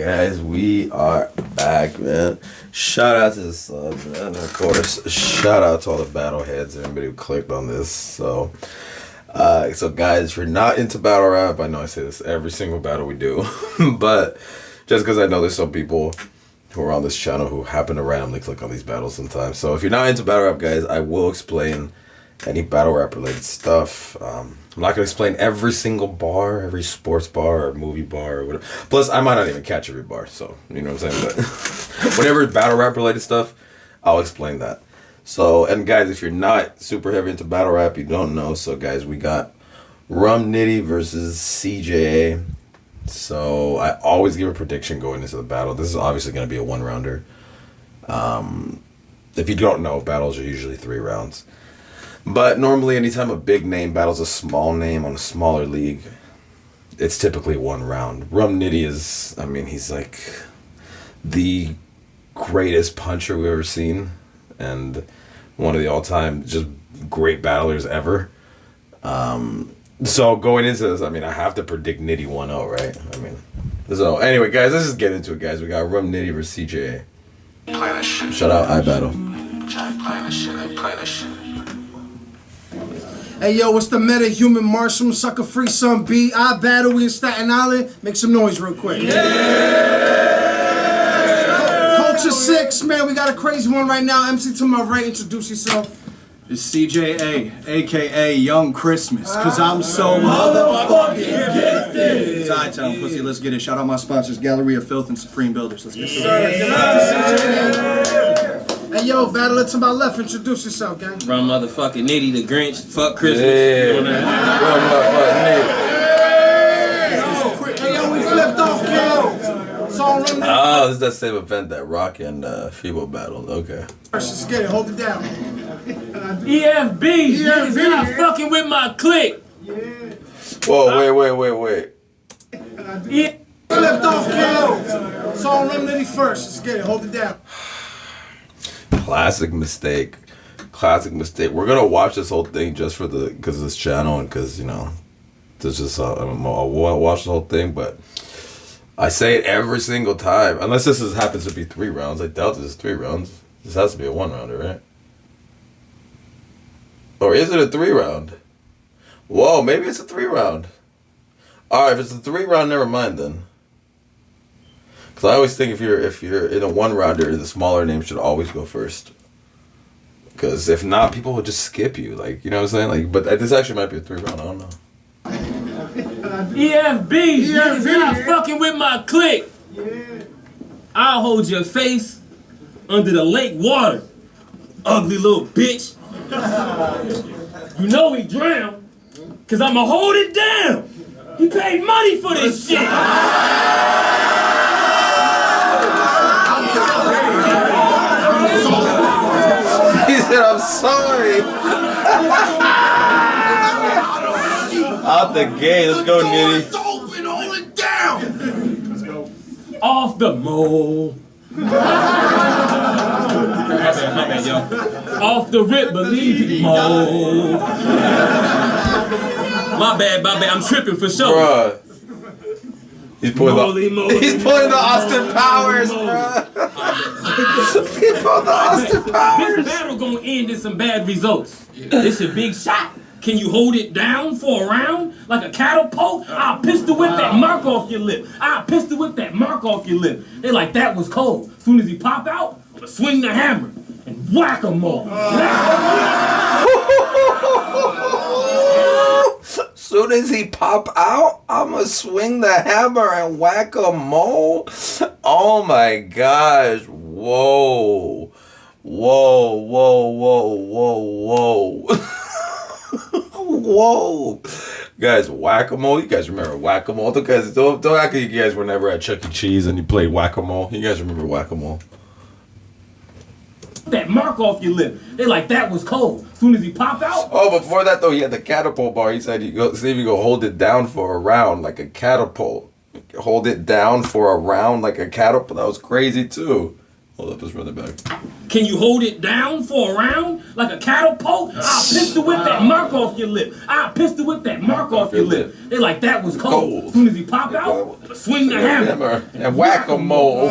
guys, we are back, man. Shout out to the subs, man. And of course, shout out to all the battle heads and everybody who clicked on this. So guys, if you're not into battle rap, I know I say this every single battle we do, but just because I know there's some people who are on this channel who happen to randomly click on these battles sometimes. So if you're not into battle rap, guys, I will explain any battle rap related stuff. I'm not going to explain every single bar, every sports bar or movie bar or whatever. Plus, I might not even catch every bar, so you know what I'm saying? But whenever battle rap related stuff, I'll explain that. So, and guys, if you're not super heavy into battle rap, you don't know. So guys, we got Nitty versus CJA. So I always give a prediction going into the battle. This is obviously going to be a 1-rounder. If you don't know, battles are usually 3 rounds. But normally, anytime a big name battles a small name on a smaller league, it's typically 1 round. Nitty is, I mean, he's like the greatest puncher we've ever seen, and one of the all-time just great battlers ever. So going into this, I mean, I have to predict Nitty 1-0, right? I mean, so anyway, guys, let's just get into it, guys. We got Nitty versus CJA. Shout out iBattle. Hey yo, what's the meta? Human Marshall, Sucker Free Some B. I battle, we in Staten Island. Make some noise real quick. Yeah! Culture 6, man, we got a crazy one right now. MC to my right, introduce yourself. It's CJA, aka Young Christmas, cause I'm so motherfucking gifted. Side town, pussy, let's get it. Shout out my sponsors, Gallery of Filth and Supreme Builders. Let's get it. Hey yo, battler to my left, introduce yourself, gang. Run motherfucking Nitty, the Grinch, fuck Christmas. Yeah. Run motherfucking Nitty. Hey yo, we flipped off, gang. Oh, this is that same event that Rock and Febo battled. Okay. Let's get it, hold it down. EFB, niggas not fucking with my clique. Whoa, wait. Flipped off, gang. Song Run Nitty first. Let's get it, hold it down. Classic mistake. We're gonna watch this whole thing just for because of this channel and because there's just I don't know. I'll watch the whole thing, but I say it every single time. Unless this happens to be 3 rounds. I doubt this is 3 rounds. This has to be a 1-rounder, right? Or is it a 3-round? Whoa, maybe it's a 3-round. All right, if it's a 3-round, never mind then. Because I always think if you're in a 1-rounder, the smaller name should always go first. Because if not, people will just skip you. Like, you know what I'm saying? Like, but this actually might be a 3-round. I don't know. EFB, niggas not fucking with my clique. I'll hold your face under the lake water, ugly little bitch. You know he drowned, cause I'ma hold it down. He paid money for this shit. He said, I'm sorry. Out the gate, let's go, Nitty. Open, hold it down. Let's go. Off the mole. My bad, yo. Off the rip, believe it, mole. My bad, I'm tripping for sure. Bruh. He's pulling the Austin Powers, bruh. He pulled the Austin Powers. This battle gonna end in some bad results. It's a big shot. Can you hold it down for a round like a catapult? I'll pistol whip that mark off your lip. They like, that was cold. Soon as he pop out, I'm gonna swing the hammer and whack-a-mole. Soon as he pop out, I'ma swing the hammer and whack-a-mole. Oh my gosh. Whoa. Whoa. Guys, whack-a-mole. You guys remember whack-a-mole? Don't act like you guys were never at Chuck E. Cheese and you played whack-a-mole. You guys remember whack-a-mole? That mark off your lip. They like, that was cold. Soon as he pop out. Oh, before that though, he had the catapult bar. He said, see if you go hold it down for a round like a catapult. Hold it down for a round like a catapult. That was crazy too. Hold up, let's run it back. Can you hold it down for a round like a catapult? I'll pistol whip that mark off your lip. I'll pistol whip that mark off your lip. They like that was cold. As soon as he pop out, swing the hammer. And whack-a-mole.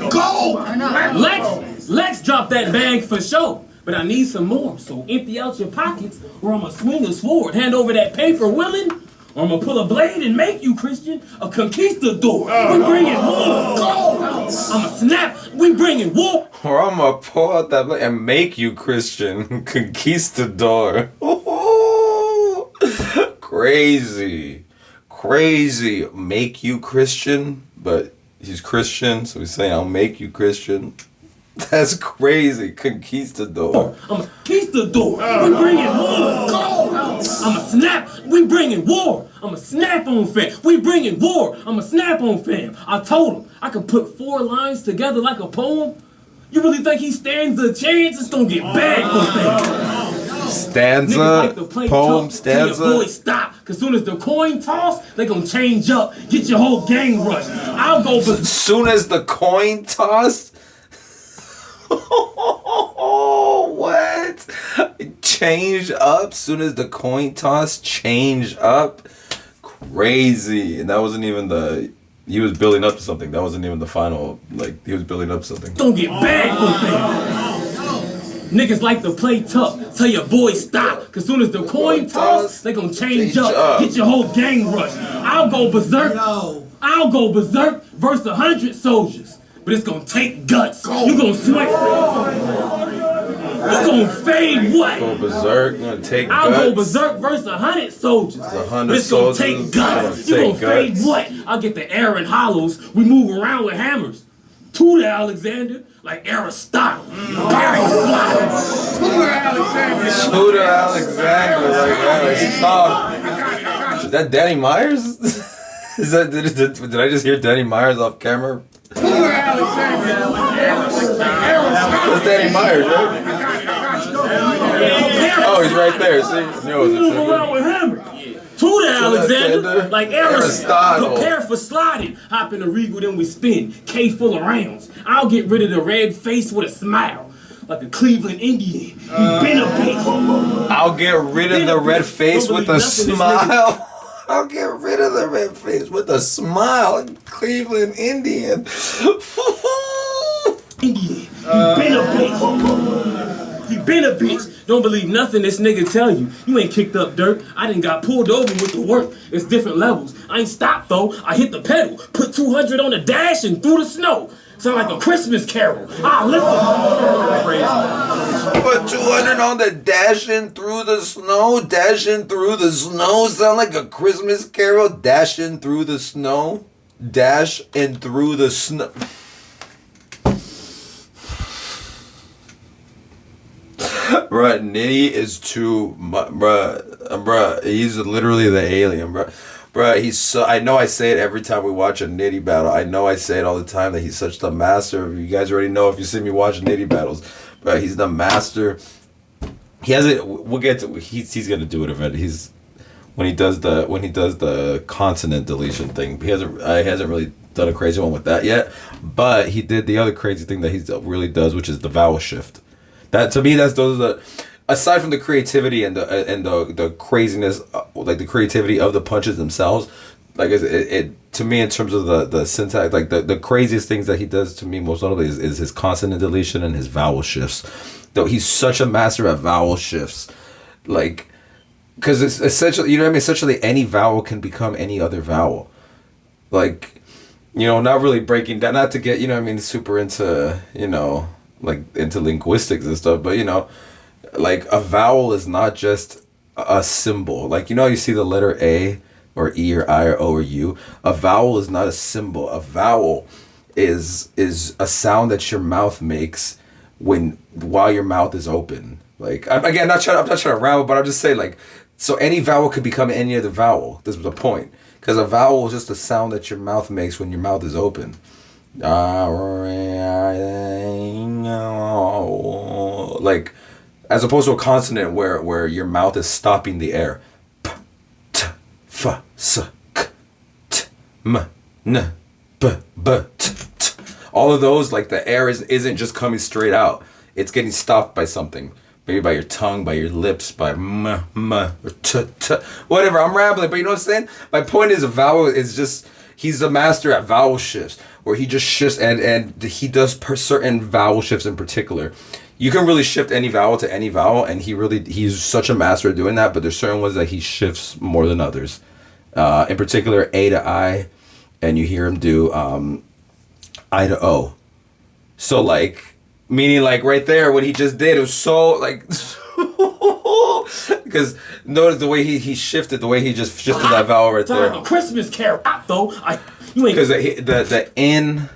Go! Lex dropped that bag for sure. But I need some more, so empty out your pockets, or I'ma swing a sword. Hand over that paper, willing, or I'ma pull a blade and make you, Christian, a conquistador. We bringing war. I'ma snap. We bringing war. Or I'm gonna pull out that blade and make you, Christian, conquistador. Crazy. Make you Christian, but he's Christian, so he's saying I'll make you Christian. That's crazy. Conquistador. I'm a conquistador. We bringing war. I'm a snap. We bringing war. I'm a snap on fam. We bringing war. I'm a snap on fam. I told him I could put 4 lines together like a poem. You really think he stands a chance? It's gonna get bad for fam. Stanza, poem, stanza. Boy, stop. Cause soon as the coin toss, they gonna change up. Get your whole gang rushed. I'll go. Soon as the coin toss. What? Change up soon as the coin toss. Change up. Crazy. And that wasn't even the. He was building up to something. That wasn't even the final. Like he was building up to something. Don't get bad for things. Niggas like to play tough. Tell your boy stop. Cause soon as the coin toss, they gonna change up. Get your whole gang rushed. I'll go berserk. I'll go berserk versus 100 soldiers. But it's gonna take guts. You gonna sweat. You gonna fade what? Go berserk. Gonna take guts. I'll go berserk versus 100 soldiers. But it's gonna take guts. You gonna fade what? I'll get the air and hollows. We move around with hammers. To the Alexander, like Aristotle. To the Alexander, like Aristotle. Is that Danny Myers? Is that did I just hear Danny Myers off camera? That's Danny Myers, right? Oh, he's right there. See, move around with hammers. To the Alexander, like Aristotle. Prepare for sliding. Hop in the Regal, then we spin. K full of rounds. I'll get rid of the red face with a smile. Like a Cleveland Indian. You been a bitch. I'll get rid of the red face with a smile. I'll get rid of the red face with a smile. Cleveland Indian. Indian. You been a bitch. You been a bitch. Don't believe nothing this nigga tell you. You ain't kicked up dirt. I done got pulled over with the work. It's different levels. I ain't stopped though. I hit the pedal. Put 200 on the dash and through the snow. Sound like a Christmas carol. I lift it. Put 200 on the dashing through the snow. Dashing through the snow. Sound like a Christmas carol. Dashing through the snow. Dash and through the snow. Bruh, Nitty is too much. Bruh, he's literally the alien, bruh. Bruh, he's so. I know I say it every time we watch a Nitty battle. I know I say it all the time that he's such the master. You guys already know if you see me watching Nitty battles. Bruh, he's the master. He hasn't. We'll get to. He's gonna do it eventually. When he does the consonant deletion thing. He hasn't really done a crazy one with that yet. But he did the other crazy thing that he really does, which is the vowel shift. That to me, those are the, aside from the creativity and the craziness, like the creativity of the punches themselves, like it to me in terms of the syntax, like the craziest things that he does to me most notably is his consonant deletion and his vowel shifts. Though he's such a master at vowel shifts, like because it's essentially, you know what I mean. Essentially, any vowel can become any other vowel, like, you know, not really breaking down, not to get, you know what I mean, super into, you know, like into linguistics and stuff, but you know, like a vowel is not just a symbol. Like, you know, you see the letter A or E or I or O or U. A vowel is not a symbol. A vowel is a sound that your mouth makes while your mouth is open. Like, I'm not trying to ramble, but I'm just saying, like, so any vowel could become any other vowel. This was the point, because a vowel is just a sound that your mouth makes when your mouth is open. Like, as opposed to a consonant where your mouth is stopping the air. fa, s, k, t, m, n, b, b, t, t. All of those, like the air isn't just coming straight out. It's getting stopped by something. Maybe by your tongue, by your lips, by m, or t, t. Whatever, I'm rambling, but you know what I'm saying? My point is a vowel is just, he's a master at vowel shifts, where he just shifts and he does certain vowel shifts in particular. You can really shift any vowel to any vowel, and he's such a master at doing that, but there's certain ones that he shifts more than others. In particular, A to I, and you hear him do I to O. So like, meaning like right there, what he just did, it was so like, because notice the way he shifted, the way he just shifted that vowel right there. Like a Christmas carol, though. You ain't. Because the in.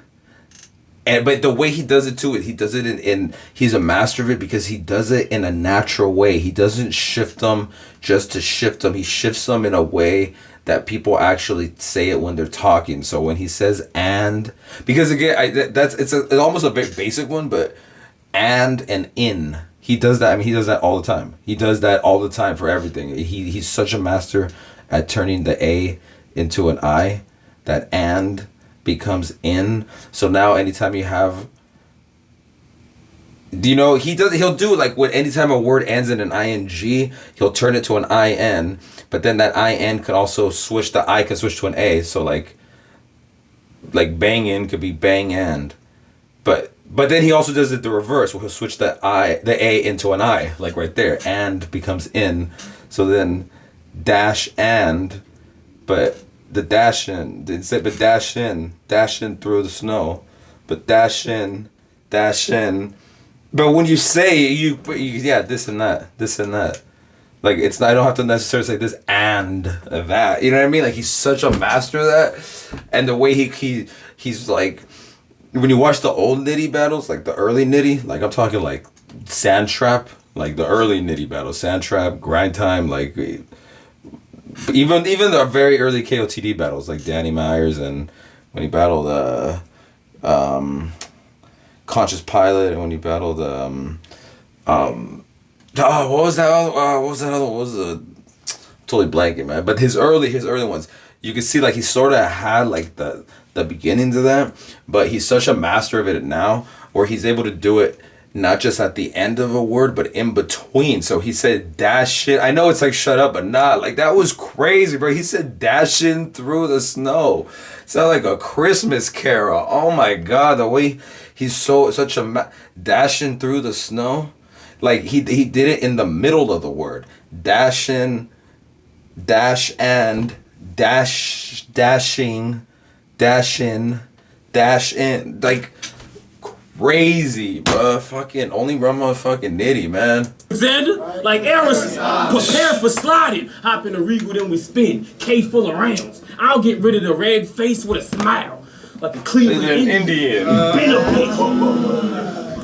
But the way he does it too, he does it in he's a master of it because he does it in a natural way. He doesn't shift them just to shift them. He shifts them in a way that people actually say it when they're talking. So when he says and, because again, it's almost a very basic one, but and in, he does that. I mean, he does that all the time. He does that all the time for everything. He's such a master at turning the A into an I, that and becomes in. So now anytime you have, you know, he'll do like when anytime a word ends in an ing, he'll turn it to an in, but then that in could also switch, the I can switch to an A. So like bangin' could be bang and, but then he also does it the reverse, where he'll switch the A into an I, like right there, and becomes in. So then dash and, but the dash in, but dash in through the snow, but dash in. But when you say yeah, this and that, like it's not, I don't have to necessarily say this and that. You know what I mean? Like he's such a master of that, and the way he's like, when you watch the old Nitty battles, like the early Nitty, like I'm talking like Sand Trap, like the early Nitty battles, Sand Trap, Grind Time, like. Even the very early KOTD battles, like Danny Myers and when he battled Conscious Pilot, and when he battled what was that other what was the totally blanking, man. But his early ones, you could see like he sort of had like the beginnings of that, but he's such a master of it now, where he's able to do it not just at the end of a word, but in between. So he said dash shit. I know it's like shut up, but not like that was crazy, bro. He said dashing through the snow. Sound like a Christmas carol. Oh my God, the way he's such a dashing through the snow. Like he did it in the middle of the word. Dashing, dash and, dashing, dash in. Like crazy, bruh. Fucking only run motherfucking Nitty, man. Alexander, like Eros, prepare for sliding. Hop in a Regal, then we spin. K full of rounds. I'll get rid of the red face with a smile. Like a Cleveland Indian.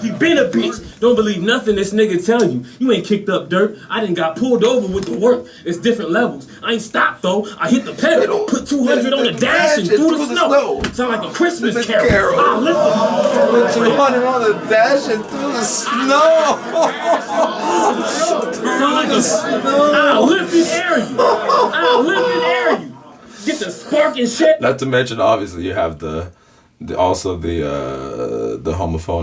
He been a bitch. Don't believe nothing this nigga tell you. You ain't kicked up dirt. I done got pulled over with the work. It's different levels. I ain't stopped though. I hit the pedal, put 200 on the dash and through the snow. Sound like a Christmas carol. I lift Put 200 on the dash and through the snow. Sound like I'll lift and air you. Get the spark and shit. Not to mention, obviously, you have the homophone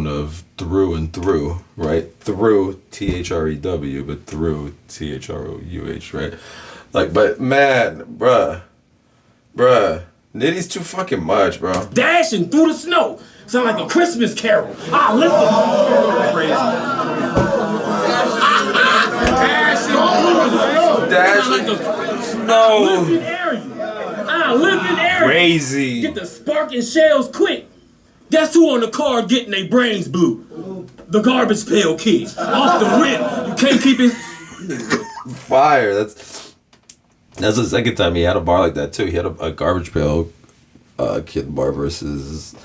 of through and through, right? Through THREW, but through THROUH, right? Like, but man, bruh, Nitty's too fucking much, bro. Dashing through the snow. Sound like a Christmas carol. I lift Dashing through the snow. I'll lift and air you. Crazy. Get the spark and shells quick. Guess who on the card getting their brains blew? The Garbage Pail Kid. Off the rip. You can't keep it. Fire. That's the second time he had a bar like that too. He had a Garbage Pail Kid bar versus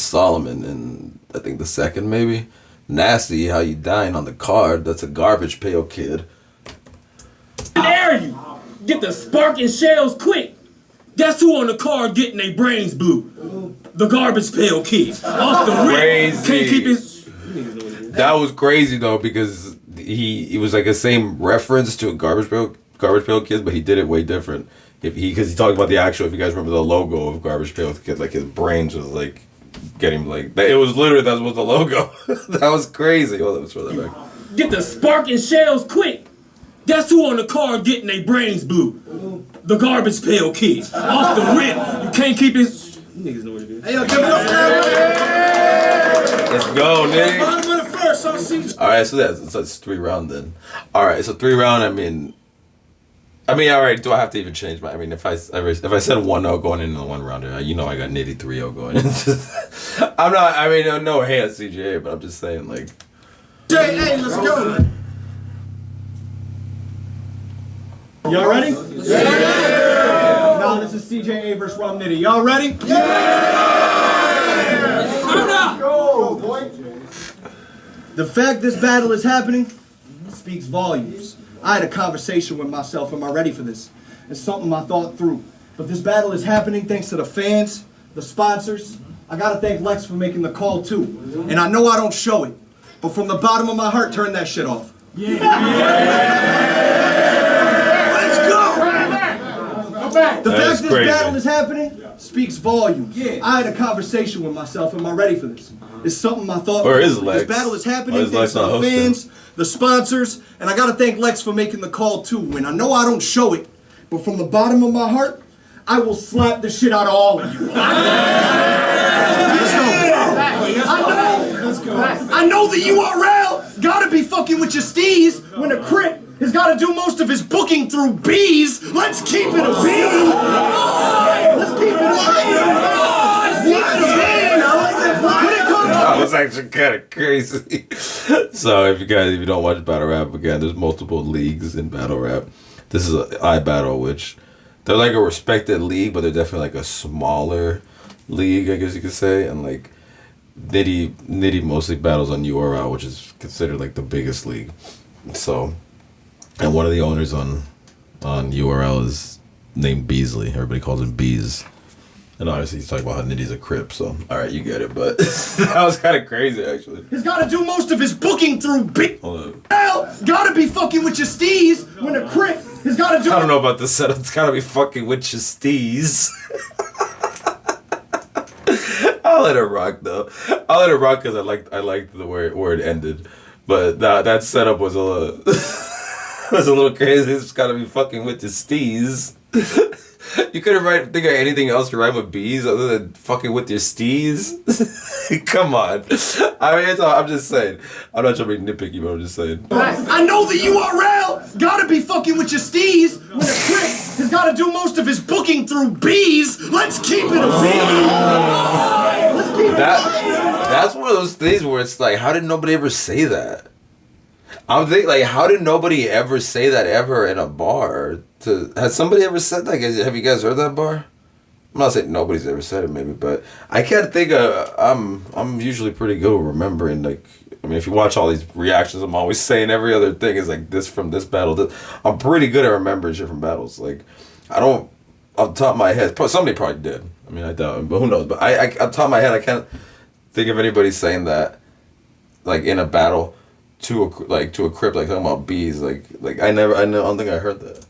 Solomon, and I think the second maybe. Nasty how you dying on the card. That's a Garbage Pail Kid. Air you. Get the spark and shells quick. Guess who on the card getting their brains blew? The Garbage Pail Kid. Off the rip. Can't keep his. That was crazy though, because he was like the same reference to a Garbage Pail Garbage Pail Kids, but he did it way different. Because he talked about the actual. If you guys remember the logo of Garbage Pail Kids, like his brains was like getting like it was literally that was the logo. That was crazy. Oh, that was further back. Get the sparking shells quick. Guess who on the card getting their brains blew? The Garbage Pail Kids. Off the rip. You can't keep this. Niggas know what it is. Hey, yo, give it up for that. Let's go, nigga. Bottom of the first, I'll see. All right, so that's 3 round then. All right, so 3 round. I mean, all right. Do I have to even change my? I mean, if I said 1-0 going into the 1 rounder, you know I got Nitty 3-0 going into. I'm not. I mean, no hate at CJA, but I'm just saying like. CJA, let's go. Y'all ready? Yeah. Now this is CJA versus Rum Nitty. Y'all ready? Go, boy. The fact this battle is happening speaks volumes. I had a conversation with myself. Am I ready for this? It's something I thought through. But this battle is happening thanks to the fans, the sponsors. I gotta thank Lex for making the call too. And I know I don't show it, but from the bottom of my heart, turn that shit off. Let's go! The fact this battle is happening speaks volumes. I had a conversation with myself. Am I ready for this? It's something I thought. Or is Lex? This battle is happening Or is thanks Lex to not the hosting? fans, the sponsors, and I gotta thank Lex for making the call too. And I know I don't show it, but from the bottom of my heart, I will slap the shit out of all of you. Let's go. I know the URL gotta be fucking with your steez when a Crip has gotta do most of his booking through bees. Let's keep it a bee. Let's keep it a bee. That was actually kind of crazy. So if you don't watch battle rap, again, there's multiple leagues in battle rap. This is iBattle, which they're like a respected league, but they're definitely like a smaller league, I guess you could say. And like Nitty mostly battles on URL, which is considered like the biggest league. So, and one of the owners on URL is named Beasley. Everybody calls him Bees. And obviously he's talking about how Nitty's a Crip, so alright, you get it, but that was kind of crazy actually. He's gotta do most of his booking through bees. Gotta be fucking with your steez when a Crip has gotta do. I don't know about this setup. It's gotta be fucking with your steez. I'll let it rock though. I'll let it rock because I liked the where it ended, but that setup was a little was a little crazy. It's gotta be fucking with your steez. You couldn't think of anything else to rhyme with bees other than fucking with your steez. Come on. I mean, I'm just saying. I'm not trying to be nitpicky, but I'm just saying. I know the URL gotta be fucking with your steez when a Crip has gotta do most of his booking through bees. Let's keep it a bee. Let's keep it That's one of those things where it's like, how did nobody ever say that? I'm thinking, like, how did nobody ever say that ever in a bar? Has somebody ever said that? Have you guys heard that bar? I'm not saying nobody's ever said it, maybe, but I can't think of. I'm usually pretty good at remembering. Like, I mean, if you watch all these reactions, I'm always saying every other thing is like this from this battle. I'm pretty good at remembering shit from battles. Like, I don't off the top of my head. Somebody probably did. I mean, I doubt it, but who knows? But I off the top of my head, I can't think of anybody saying that, like in a battle. To a Crip, like talking about bees, like I don't think I heard that.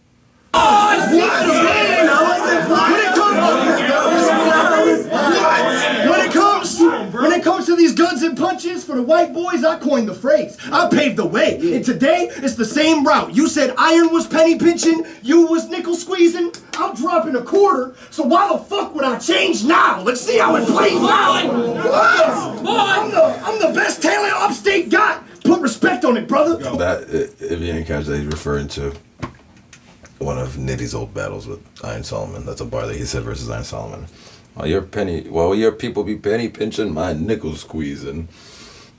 When it comes to these guns and punches for the white boys, I coined the phrase. I paved the way. And today, it's the same route. You said iron was penny pinching, you was nickel squeezing. I'm dropping a quarter, so why the fuck would I change now? Let's see how it plays out. I'm the best talent upstate got. Put respect on it, brother. That, if you didn't catch that, he's referring to one of Nitty's old battles with Iron Solomon. That's a bar that he said versus Iron Solomon. Your people be penny pinching, my nickel squeezing.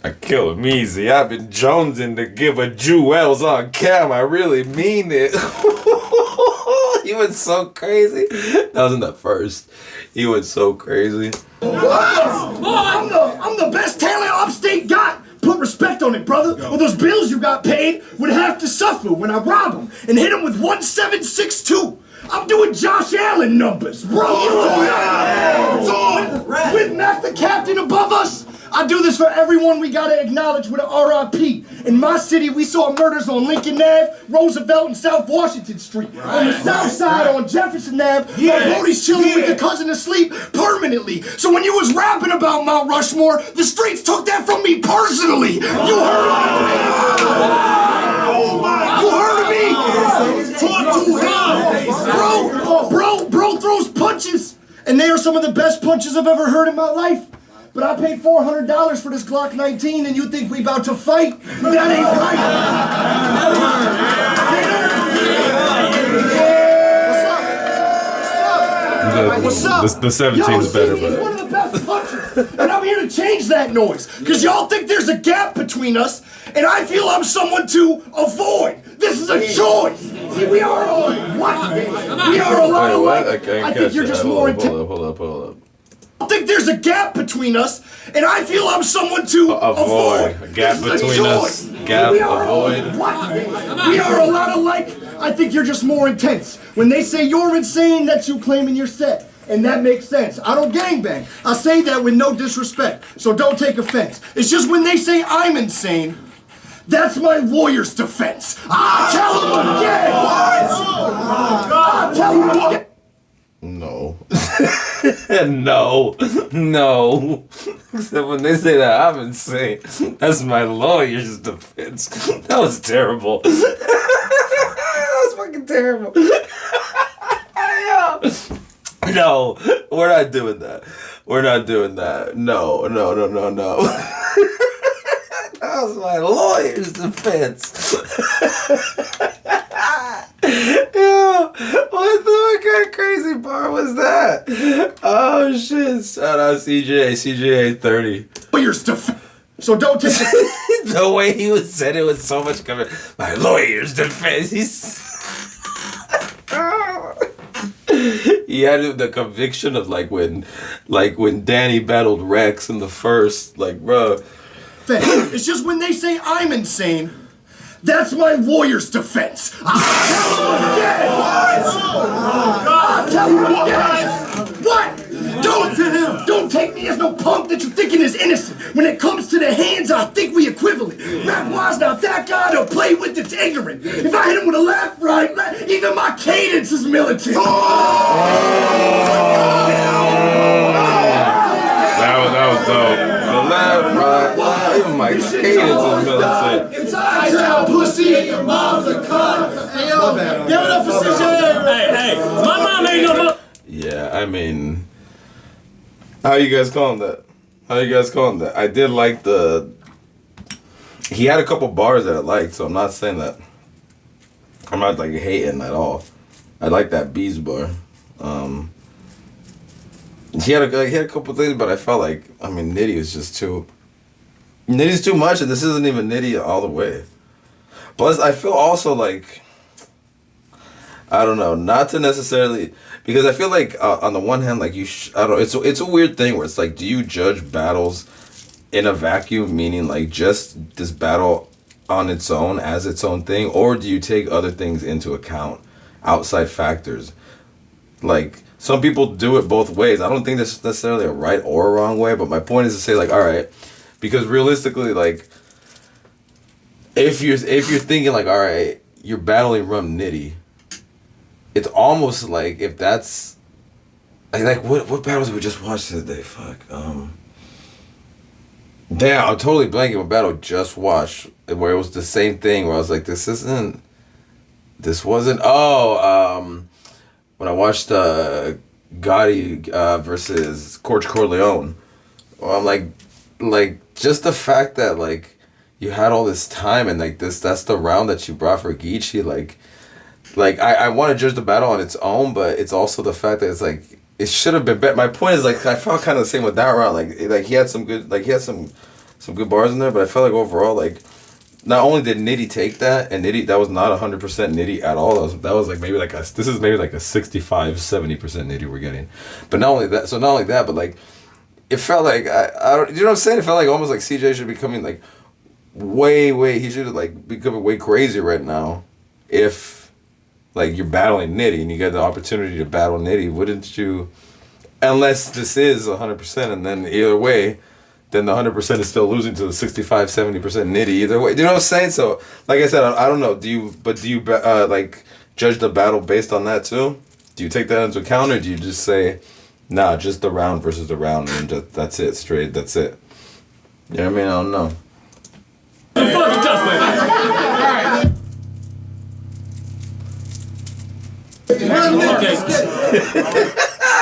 I kill him easy. I've been jonesing to give a jewels on cam. I really mean it. He went so crazy. That wasn't the first. He went so crazy. I'm the best talent upstate got. Put respect on it, brother, or those bills you got paid would have to suffer when I rob them and hit them with 1762. I'm doing Josh Allen numbers, bro. With Mac the captain above us, I do this for everyone we gotta acknowledge with an R.I.P. In my city, we saw murders on Lincoln Ave, Roosevelt, and South Washington Street. On the south side, on Jefferson Ave, while Brody's chilling with the cousin asleep permanently. So when you was rapping about Mount Rushmore, the streets took that from me personally. You heard of me? Bro throws punches, and they are some of the best punches I've ever heard in my life. But I paid $400 for this Glock 19, and you think we about to fight? That ain't right. What's up? The 17's better, he's but one of the best punchers, and I'm here to change that noise. Cause y'all think there's a gap between us, and I feel I'm someone to avoid. This is a choice. See, we are all what? We are a lot alike. I think you're just more intense. Hold up. I think there's a gap between us, and I feel I'm someone to avoid. A gap between us. Gap, avoid. We are a lot alike. I think you're just more intense. When they say you're insane, that's you claiming you're set. And that makes sense. I don't gangbang. I say that with no disrespect, so don't take offense. It's just when they say I'm insane, that's my warrior's defense. I'll tell them again. I'll tell them again. No. No. Except when they say that I'm insane, that's my lawyer's defense. That was terrible. That was fucking terrible. No, we're not doing that. No. That was my lawyer's defense. Yeah, what kind of crazy bar was that? Oh shit! Shout out CJA 30. Lawyer's defense. So don't take it. The way he said it was so much coming. My lawyer's defense. He had the conviction of like when Danny battled Rex in the first, like, bro. It's just when they say I'm insane, that's my warrior's defense. I'll tell you again. What? Don't take me as no punk that you're thinking is innocent. When it comes to the hands, I think we equivalent. Rap-wise, now that guy to play with it's ignorant. If I hit him with a left, right, even my cadence is militant. That was dope. The left, right, even my cadence is militant. It's I pussy, your mom's a cunt. Hey, yo, give it up for CJA. Hey, my mom ain't no more. Yeah, I mean, how you guys calling that? I did like he had a couple bars that I liked, so I'm not saying that. I'm not like hating at all. I like that Bees bar. He had a couple things, but I felt like, I mean, Nitty was just Nitty's too much, and this isn't even Nitty all the way. Plus, I feel also like, I don't know, not to necessarily, because I feel like on the one hand, like I don't. It's a weird thing where it's like, do you judge battles in a vacuum, meaning like just this battle on its own as its own thing, or do you take other things into account, outside factors? Like some people do it both ways. I don't think there's necessarily a right or a wrong way, but my point is to say like, all right, because realistically, like if you're thinking like, all right, you're battling Rum Nitty. It's almost like if that's like what battles did we just watch today? Fuck. Damn, I'm totally blanking what battle just watched where it was the same thing where I was like, this wasn't when I watched Gotti versus Corch Corleone. I'm like just the fact that like you had all this time and like that's the round that you brought for Geechee, like I want to judge the battle on its own, but it's also the fact that it's like it should have been better. My point is like I felt kind of the same with that round. Like he had some good good bars in there, but I felt like overall like not only did Nitty take that, and Nitty that was not 100% Nitty at all. That was like maybe like a 65-70% Nitty we're getting. But not only that, but like it felt like I don't, you know what I'm saying? It felt like almost like CJ should be coming like way he should have like becoming way crazy right now if like you're battling Nitty and you get the opportunity to battle Nitty, wouldn't you? Unless this is 100%, and then either way, then the 100% is still losing to the 65, 70% Nitty either way. Do you know what I'm saying? So, like I said, I don't know. Do you like judge the battle based on that too? Do you take that into account, or do you just say, nah, just the round versus the round, and just, that's it, straight, that's it? You know what I mean? I don't know.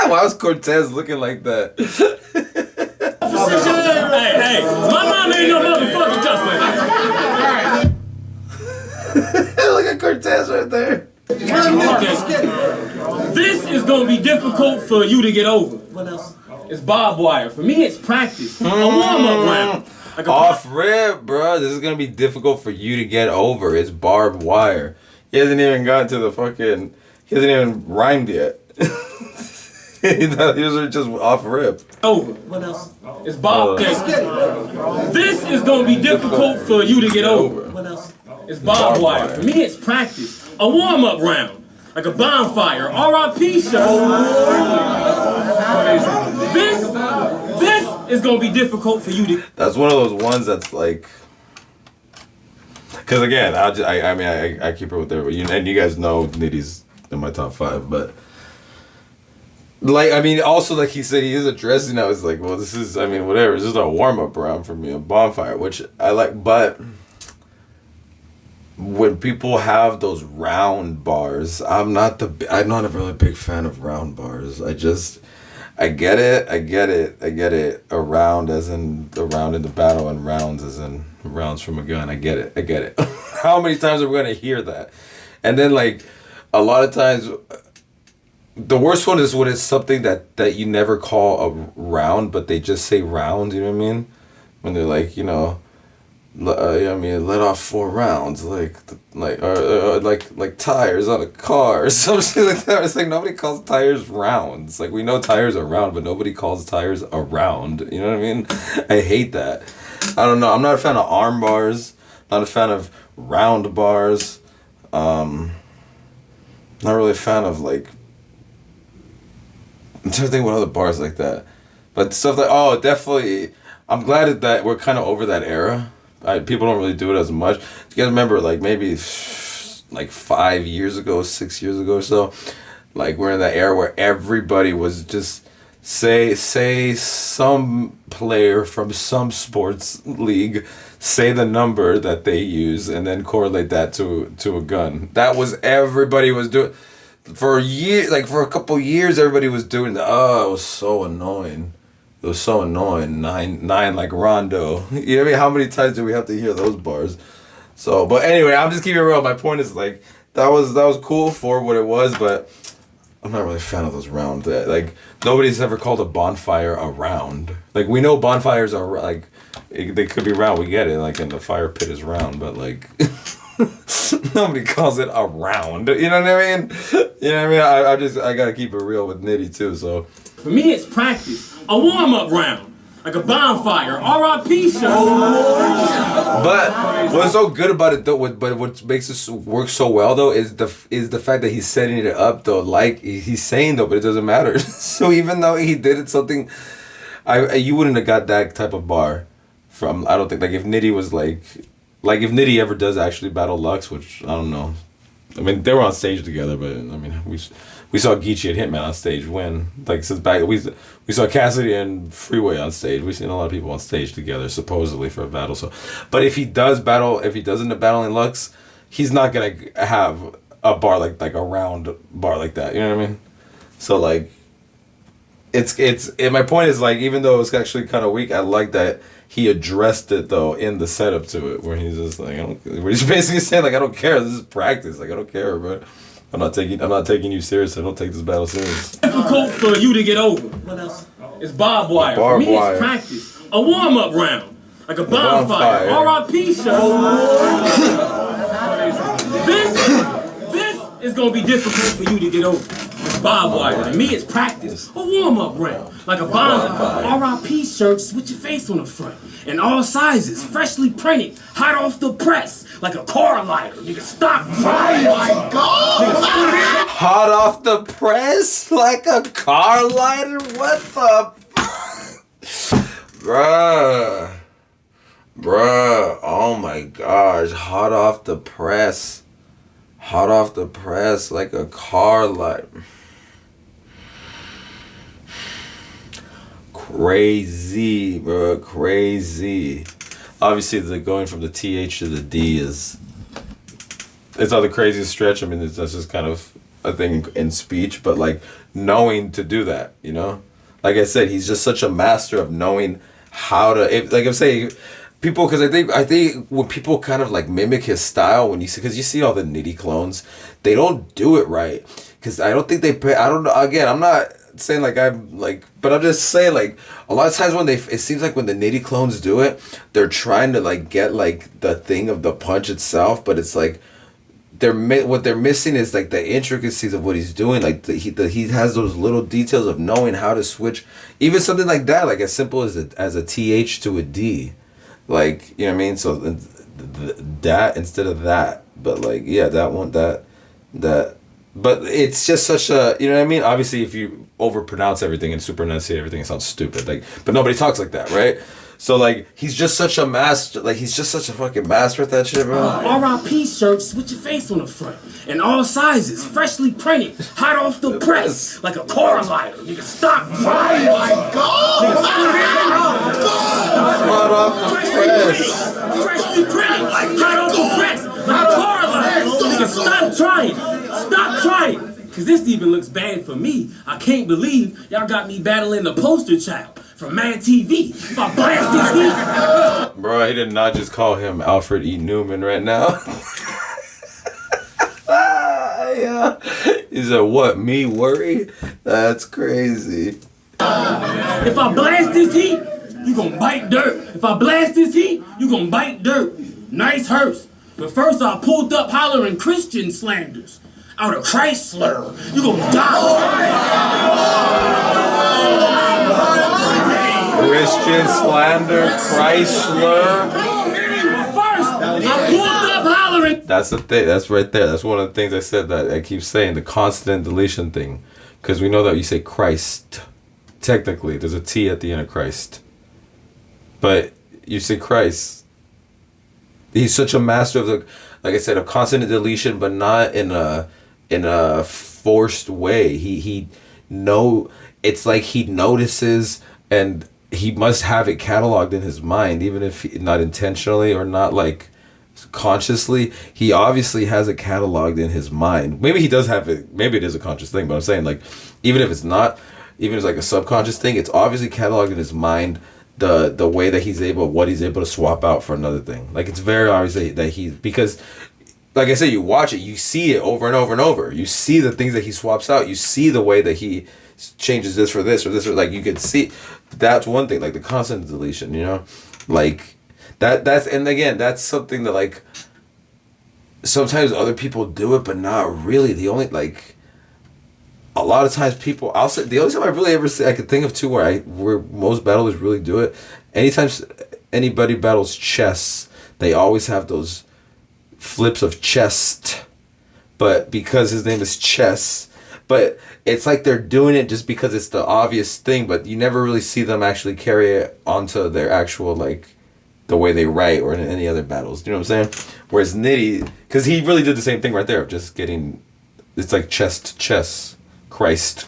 Why was Cortez looking like that? Hey, my mom ain't no motherfucking cuss Look at Cortez right there. This is gonna be difficult for you to get over. What else? It's barbed wire. For me, it's practice. A warm-up round. Like Off rip, bro. This is gonna be difficult for you to get over. It's barbed wire. He hasn't even gotten to the fucking. He hasn't even rhymed yet. He was just off rip. Over. What else? It's barbed. This is gonna be difficult for you to get over. What else? It's barbed wire. For me, it's practice. A warm-up round. Like a bonfire. R.I.P. show. This is gonna be difficult for you to. That's one of those ones that's like. Because again, I keep it with everybody, and you guys know Nitty's in my top 5, but. Like, I mean, also, like he said, he is addressing now. It's like, well, this is, I mean, whatever. This is a warm-up round for me, a bonfire, which I like. But when people have those round bars, I'm not a really big fan of round bars. I get it. A round as in the round in the battle, and rounds as in rounds from a gun. I get it. How many times are we going to hear that? And then, like, a lot of times. The worst one is when it's something that you never call a round, but they just say round. You know what I mean? When they're like, you know, let off 4 rounds, like tires on a car or something like that. It's like nobody calls tires rounds. Like, we know tires are round, but nobody calls tires a round. You know what I mean? I hate that. I don't know. I'm not a fan of arm bars. Not a fan of round bars. Not really a fan of like. I'm trying to think what other bars like that, but stuff like definitely. I'm glad that we're kind of over that era. People don't really do it as much. You guys remember, like maybe like 5 years ago, 6 years ago or so, like we're in that era where everybody was just say some player from some sports league, say the number that they use, and then correlate that to a gun. That was everybody was doing. For a year, like for a couple years, everybody was doing that. Oh, it was so annoying. It was so annoying. Nine like Rondo. You know what I mean? How many times do we have to hear those bars? So, but anyway, I'm just keeping it real. My point is like that was cool for what it was, but I'm not really a fan of those rounds. Like nobody's ever called a bonfire a round. Like we know bonfires are like they could be round. We get it. Like and the fire pit is round, but like. Nobody calls it a round. You know what I mean? You know what I mean? I gotta keep it real with Nitty too. So for me, it's practice. A warm-up round, like a bonfire. R.I.P. show. But what's so good about it though, but what makes this work so well though, is the fact that he's setting it up though. Like he's saying though, but it doesn't matter. So even though he did it something, you wouldn't have got that type of bar from. I don't think like if Nitty was like if Nitty ever does actually battle Lux, which I don't know. I mean, they were on stage together, but I mean, we saw Geechee and Hitman on stage win. Like since back, we saw Cassidy and Freeway on stage. We've seen a lot of people on stage together, supposedly for a battle. So, but if he does end up battling Lux, he's not gonna have a bar like a round bar like that. You know what I mean? So like, it's and my point is like, even though it was actually kind of weak, I like that. He addressed it though in the setup to it, where he's just like, where he's basically saying like, I don't care. This is practice. Like I don't care, bro. I'm not taking you serious. I don't take this battle serious. Difficult for you to get over. What else? It's barbed wire. For me, it's practice. A warm-up round, like a bonfire. R.I.P. show. This is gonna be difficult for you to get over. Barbed wire. To me, it's practice. A warm-up round. Like a bonfire. R.I.P. shirts with your face on the front. In all sizes. Freshly printed. Hot off the press. Like a car lighter. Nigga, stop. Oh my God. Hot off the press? Like a car lighter? What the fuck? Bruh. Oh my gosh. Hot off the press. Like a car light. Crazy, bro. Crazy. Obviously, the going from the TH to the D it's not the craziest stretch. I mean, that's just kind of a thing in speech, but like knowing to do that, you know? Like I said, he's just such a master of knowing how to, like I'm saying, people, because I think when people kind of like mimic his style, when you see, because you see all the Nitty clones, they don't do it right. Because I don't think I don't know, again, I'm not saying like I'm like, but I'm just saying like a lot of times when it seems like when the Nitty clones do it, they're trying to like get like the thing of the punch itself, but it's like, what they're missing is like the intricacies of what he's doing. Like he has those little details of knowing how to switch, even something like that, like as simple as a TH to a D, like, you know what I mean. So that instead of that, but like yeah, that one that, but it's just such a, you know what I mean. Obviously, if you overpronounce everything and super enunciate everything, it sounds stupid. Like, but nobody talks like that, right? So like he's just such a master, like he's just such a fucking master at that shit, bro. R.I.P. shirts with your face on the front, and all sizes, freshly printed, hot off the press, like a car lighter. Nigga, stop! Oh my God! Hot off the press. Freshly printed, like hot off the press, like a car lighter. Nigga, stop trying. Cause this even looks bad for me. I can't believe y'all got me battling the poster child from Mad TV. If I blast this heat. Bro, he did not just call him Alfred E. Newman right now. Yeah. He said, what, me worry? That's crazy. If I blast this heat, you gon' bite dirt. If I blast this heat, you gon' bite dirt. Nice hearse. But first I pulled up hollering Christian slanders. Out of Chrysler, you gon' die. Christian slander, Chrysler. First, I pulled up hollering. That's the thing. That's right there. That's one of the things I said that I keep saying, the consonant deletion thing. Because we know that you say Christ. Technically, there's a T at the end of Christ. But you say Christ. He's such a master of the, like I said, of consonant deletion, but not in a forced way. It's like he notices, and he must have it cataloged in his mind, even if not intentionally or not like consciously. He obviously has it cataloged in his mind. Maybe he does have it, maybe it is a conscious thing, but I'm saying like even if it's not, even if it's like a subconscious thing, it's obviously cataloged in his mind, the way that what he's able to swap out for another thing. Like it's very obvious that because like I said, you watch it, you see it over and over and over. You see the things that he swaps out. You see the way that he changes this for this or this, or like you could see. That's one thing, like the constant deletion, you know, like that's, and again, that's something that like sometimes other people do it, but not really. The only like a lot of times people, I'll say the only time I really ever say I could think of two where most battlers really do it. Anytime anybody battles chess, they always have those flips of chest, but because his name is Chess, but it's like they're doing it just because it's the obvious thing, but you never really see them actually carry it onto their actual, like, the way they write or in any other battles. Do you know what I'm saying? Whereas Nitty, because he really did the same thing right there of just getting, it's like chest, Chrysler.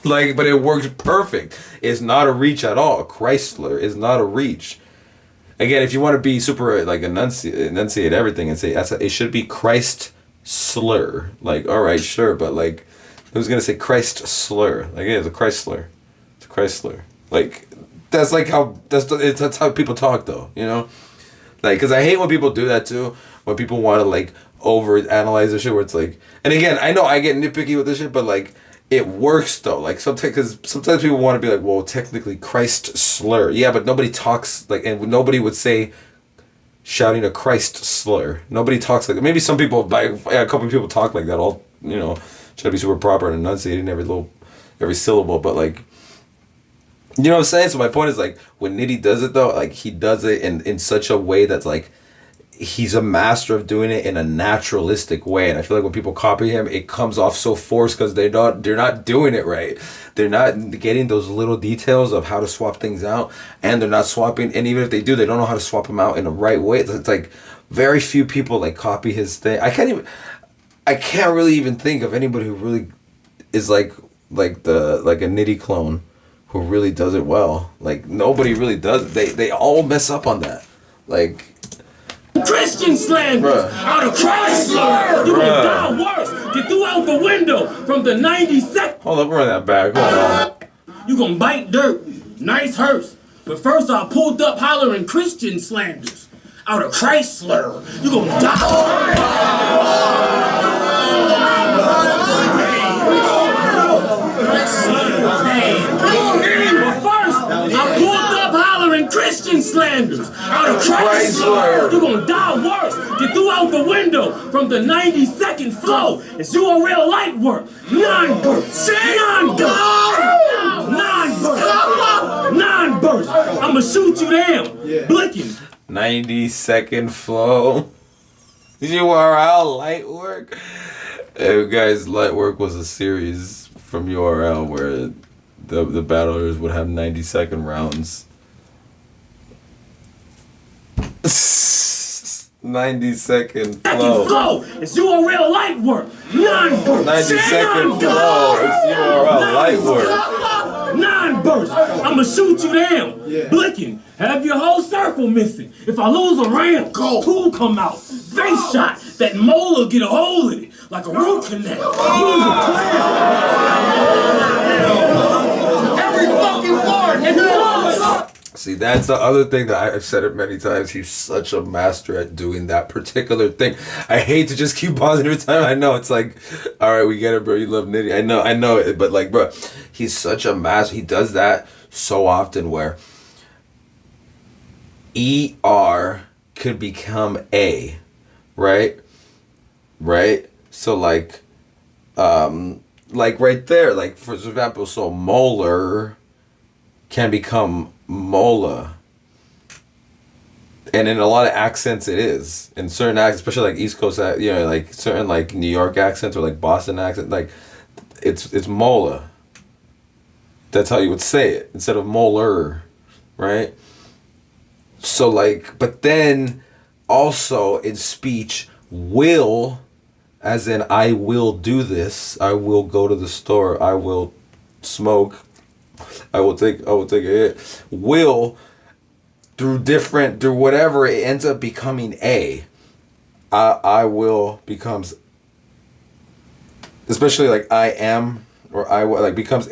Like, but it worked perfect. It's not a reach at all. Chrysler is not a reach. Again, if you want to be super, like, enunciate everything and say, it should be Christ slur. Like, all right, sure, but, like, who's going to say Christ slur? Like, yeah, it's a Chrysler. It's a Chrysler. Like, that's, like, that's how people talk, though, you know? Like, because I hate when people do that, too. When people want to, like, over-analyze the shit where it's, like... And, again, I know I get nitpicky with this shit, but, like... It works though, like sometimes people want to be like, well, technically Christ slur, yeah, but nobody talks like, and nobody would say shouting a Christ slur. Nobody talks like, maybe some people, like a couple of people talk like that, all, you know, try to be super proper and enunciating every syllable, but like, you know what I'm saying? So my point is like, when Nitty does it though, like he does it in such a way that's like, he's a master of doing it in a naturalistic way, and I feel like when people copy him, it comes off so forced because they're not doing it right. They're not getting those little details of how to swap things out, and they're not swapping. And even if they do, they don't know how to swap them out in the right way. It's like very few people like copy his thing. I can't really even think of anybody who really is like a Nitty clone who really does it well. Like nobody really does. They all mess up on that. Like. Christian slander out of Chrysler. You gonna die worse. Get through out the window from the 92nd. Hold up, run that back. Hold on. You gonna bite dirt. Nice hearse. But first I pulled up hollering Christian slanders out of Chrysler. You gonna die. But first I pulled up hollering Christian slanders out of Chrysler. You gonna die worse. Get through out the window from the 92nd floor. It's URL light work. Non-burst. Non-burst. I'ma shoot you down. Blinking. 90-second flow. URL light work. Hey guys, light work was a series from URL where the battlers would have 90-second rounds. 90-second flow. It's URL light work. 90-second flow. It's URL light work. Non-burst. I'ma shoot you down. Blinking. Have your whole circle missing. If I lose a round, two come out. Face shot. That molar get a hole in it like a root canal. Use a Every fucking word, nigga. See, that's the other thing that I've said it many times. He's such a master at doing that particular thing. I hate to just keep pausing every time. I know it's like, all right, we get it, bro. You love Nitty. I know it, but like, bro, he's such a master. He does that so often where ER could become A, right? Right? So like right there, like for example, so molar can become mola. And in a lot of accents it is. In certain accents, especially like East Coast, like certain like New York accents or like Boston accent, like it's mola. That's how you would say it instead of molar, right? So like, but then also in speech, will, as in I will do this, I will go to the store, I will smoke, I will take a hit. Will, through whatever, it ends up becoming A. I will becomes, especially like I am, or I will, like becomes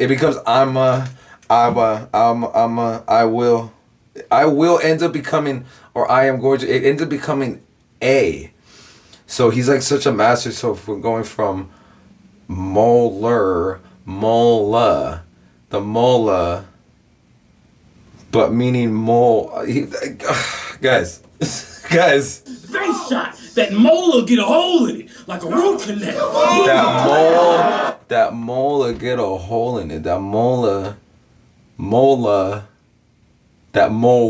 I'm a, I will. I will ends up becoming, or I am going to, it ends up becoming A. So he's like such a master. So if we're going from molar, mola, the mola, but meaning guys. face shot. That molar get a hole in it like a root canal. That molar get a hole in it. That mole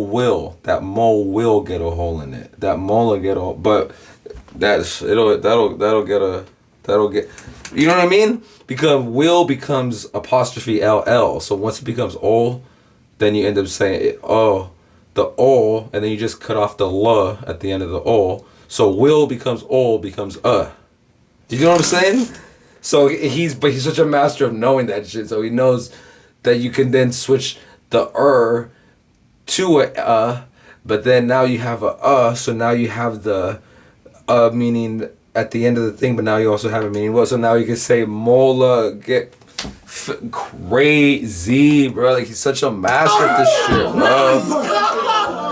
will get a hole in it. That molar get a, but that'll get, you know what I mean? Because will becomes apostrophe LL. So once it becomes O, then you end up saying the O, and then you just cut off the L at the end of the O. So will becomes O becomes Do you know what I'm saying? So he's such a master of knowing that shit. So he knows that you can then switch the to a but then now you have a so now you have the meaning at the end of the thing, but now you also have a meaning. Well, so now you can say mola get crazy, bro. Like he's such a master at this shit, bro.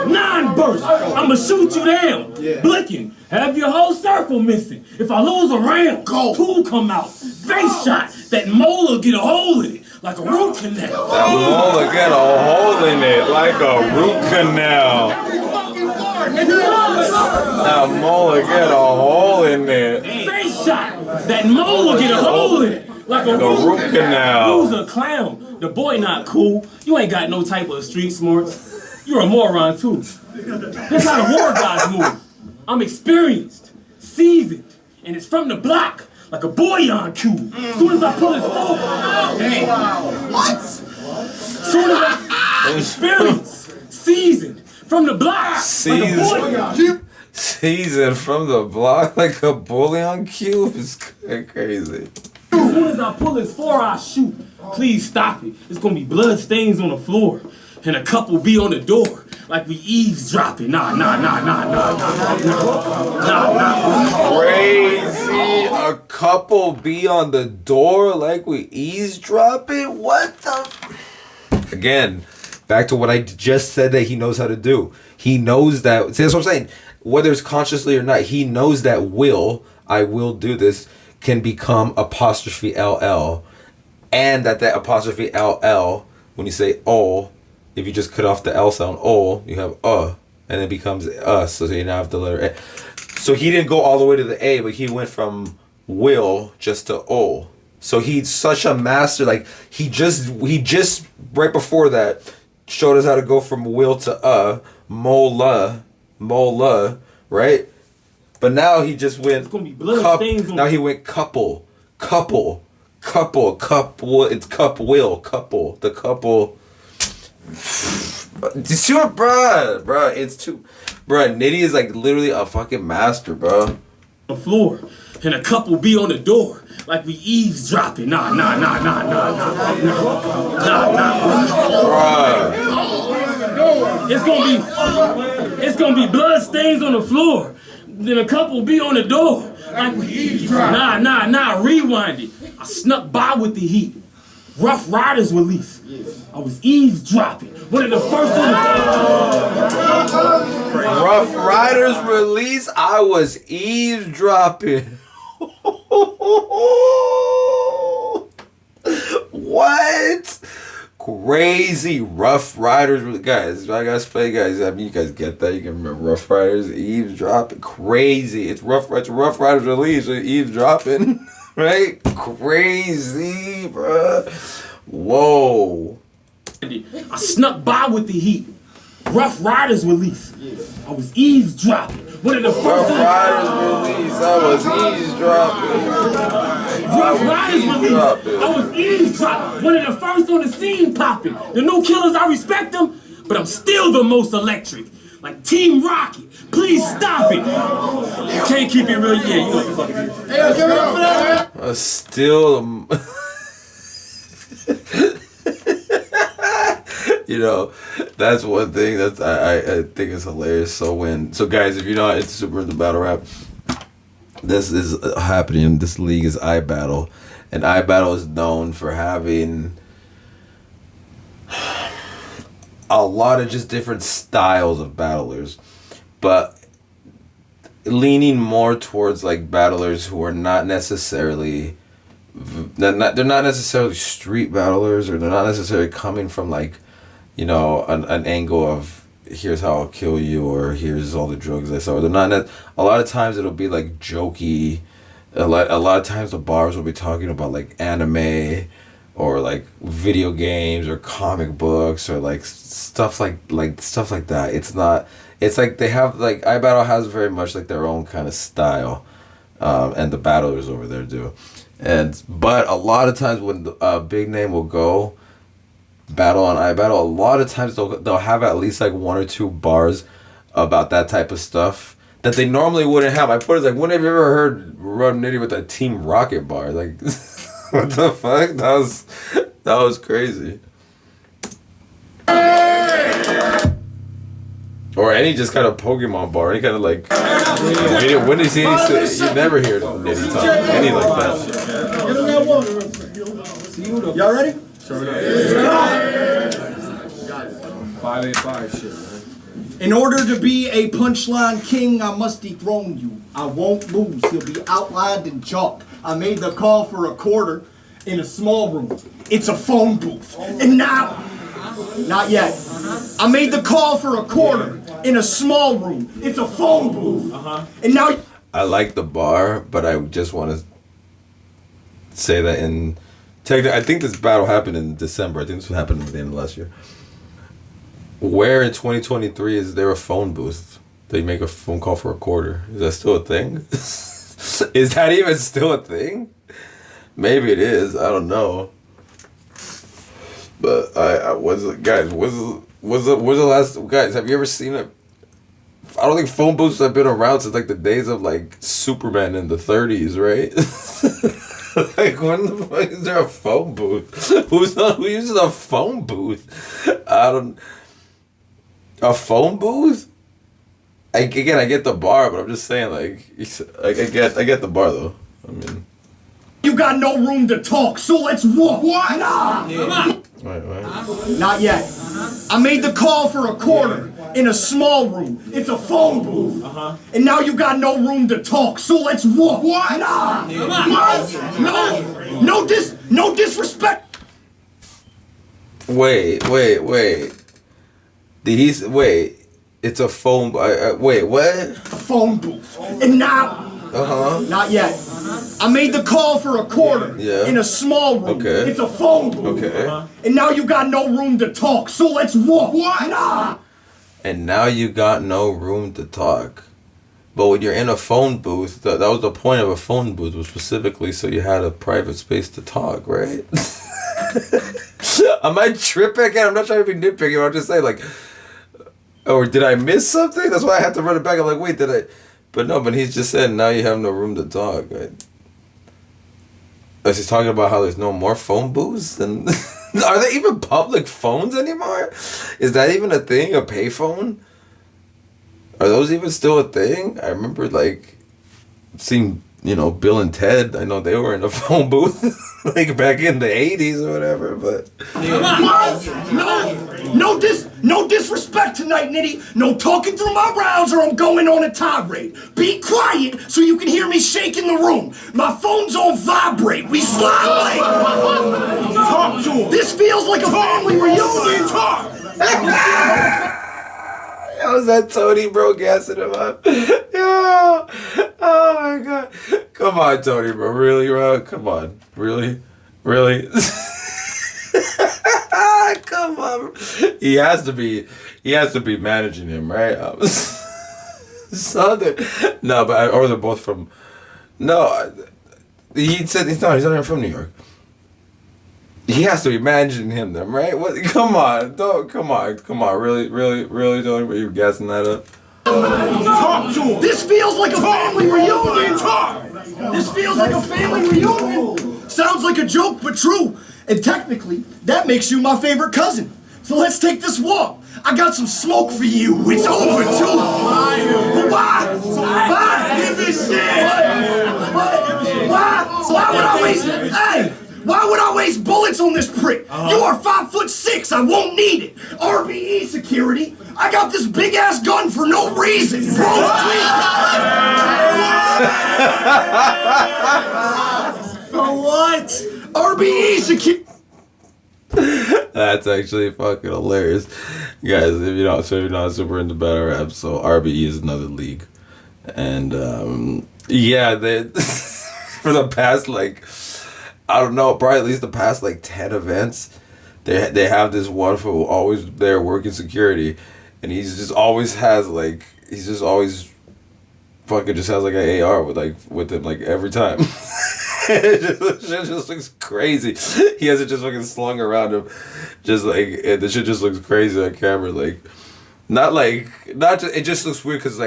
Non-burst. I'ma shoot you down. Blinking. Have your whole circle missing. If I lose a round, two come out. Face shot. That molar get a hole in it like a root canal. That molar get a hole in it like a root canal. That molar get a hole in it. Face shot. That molar get a hole in it like a root canal. Who's a clown? The boy not cool. You ain't got no type of street smarts. You're a moron too. That's how the war guys move. I'm experienced, seasoned, and it's from the block, like a bouillon cube. Soon as I pull his phone, What? soon as I'm experienced, seasoned, from the block, like a bouillon cube. Seasoned from the block like a bouillon cube is crazy. As soon as I pull his 4, I shoot. Please stop it. It's gonna be blood stains on the floor, and a couple be on the door, like we eavesdropping. Nah. Crazy. A couple be on the door like we eavesdropping? What the? Again, back to what I just said that he knows how to do. He knows that. See, that's what I'm saying. Whether it's consciously or not, he knows that I will do this, can become apostrophe LL. And that apostrophe LL, when you say oh, if you just cut off the L sound, oh, you have and it becomes us. So you now have the letter A. So he didn't go all the way to the A, but he went from will just to O. So he's such a master. Like he just right before that showed us how to go from will to mola, right? But now he just went It's gonna be blood stains on. Now he went couple, cup, it's cup will, couple, the couple. You see what, bruh, it's too, bruh, Nitty is like literally a fucking master, bro. The floor, and a couple be on the door, like we eavesdropping. Nah. Bruh. It's gonna be blood stains on the floor. Then a couple be on the door, like we eavesdropping. Nah. Rewind it. I snuck by with the heat. Rough Riders release. I was eavesdropping. One of the first ones. Rough Riders release, I was eavesdropping. What? Crazy Rough Riders, guys. I gotta play, guys. I mean, you guys get that. You can remember Rough Riders eavesdropping. Crazy. It's Rough Riders release. So eavesdropping, right? Crazy, bruh. Whoa. I snuck by with the heat. Rough Riders release. I was eavesdropping. One of the first Rough Riders release, I was eavesdropping. Rough Riders release. I was eavesdropping. One of the first on the scene popping. The new killers, I respect them, but I'm still the most electric. Like Team Rocket. Please stop it. You can't keep it real. Yeah, you know what the fuck it is. Hey, give it up for that, man. Still, you know, that's one thing that I think is hilarious. So guys, if you're not into super into battle rap, this is happening. This league is iBattle, and iBattle is known for having a lot of just different styles of battlers, but leaning more towards like battlers who are not necessarily they're not necessarily street battlers, or they're not necessarily coming from like, you know, an angle of here's how I'll kill you, or here's all the drugs I saw. They're not a lot of times it'll be like jokey. A lot of times the bars will be talking about like anime or like video games or comic books or like stuff like that. It's like they have like iBattle has very much like their own kind of style, and the battlers over there do. But a lot of times when a big name will go battle on iBattle, a lot of times they'll have at least like one or two bars about that type of stuff that they normally wouldn't have. I put it like, when have you ever heard Rub Nitty with a Team Rocket bar? Like, what the fuck? That was crazy. Or any just kind of Pokemon bar, any kind of like video. When did you never hear Nitty talk any like that? Get him that water real quick. Y'all ready? 585 shit, man. In order to be a punchline king, I must dethrone you. I won't lose. He'll be outlined in chalk. I made the call for a quarter in a small room. It's a phone booth. And now, not yet. I made the call for a quarter in a small room. It's a phone booth. And now. I like the bar, but I just want to say that I think this battle happened in December. I think this happened at the end of last year. Where in 2023 is there a phone booth? They make a phone call for a quarter. Is that still a thing? Is that even still a thing? Maybe it is. I don't know. But I was guys. Was the last guys? Have you ever seen it? I don't think phone booths have been around since like the days of like Superman in the 30s, right? Like when the fuck is there a phone booth? Who uses a phone booth? A phone booth? I get the bar, but I'm just saying I get the bar though. I mean, you got no room to talk, so let's walk. What? Nah. Wait. Not yet. I made the call for a quarter in a small room. It's a phone booth. And now you got no room to talk, so let's walk. What? Nah. No disrespect. Wait. Wait. It's a phone. Wait, what? A phone booth. And now. Not yet. I made the call for a quarter in a small room. Okay. It's a phone booth. Okay. And now you got no room to talk, so let's walk. What? Nah. And now you got no room to talk. But when you're in a phone booth, that was the point of a phone booth, was specifically so you had a private space to talk, right? Am I tripping? I'm not trying to be nitpicky. I'm just saying, like, or did I miss something? That's why I had to run it back. I'm like, wait, did I? But no, but he's just saying now you have no room to talk, right? Is he talking about how there's no more phone booths? And are there even public phones anymore? Is that even a thing? A payphone? Are those even still a thing? I remember like seeing, Bill and Ted. I know they were in a phone booth like back in the 80s or whatever, but No disrespect tonight, Nitty. No talking through my rounds or I'm going on a tirade. Be quiet so you can hear me shaking the room. My phone's on vibrate. We slide like. Talk to him. This feels like a family reunion. Talk. Was that Tony, bro, gassing him up? Yeah. Oh my god. Come on, Tony, bro. Really, bro? Come on. Really? Come on. He has to be managing him, right? No, but or they're both from. No, he said he's not even from New York. He has to be managing him, then, right? What? Come on, really, Tony, were you gassing that up? Talk to him. This feels like a family reunion. Talk. This feels like a family reunion. Sounds like a joke, but true. And technically, that makes you my favorite cousin. So let's take this walk. I got some smoke for you. It's over too. But why? Why? Give this shit. Why would I waste? Hey. Why would I waste bullets on this prick? You are 5'6". I won't need it. RBE security. I got this big ass gun for no reason. For what? RBE security. That's actually fucking hilarious, guys. If you're not super into battle rap, so RBE is another league, and they for the past I don't know, probably at least the past 10 events, they have this one who always there working security, and he's just always has fucking just has an AR with him every time. It just looks crazy. He has it just fucking slung around him, and the shit just looks crazy on camera. It just looks weird because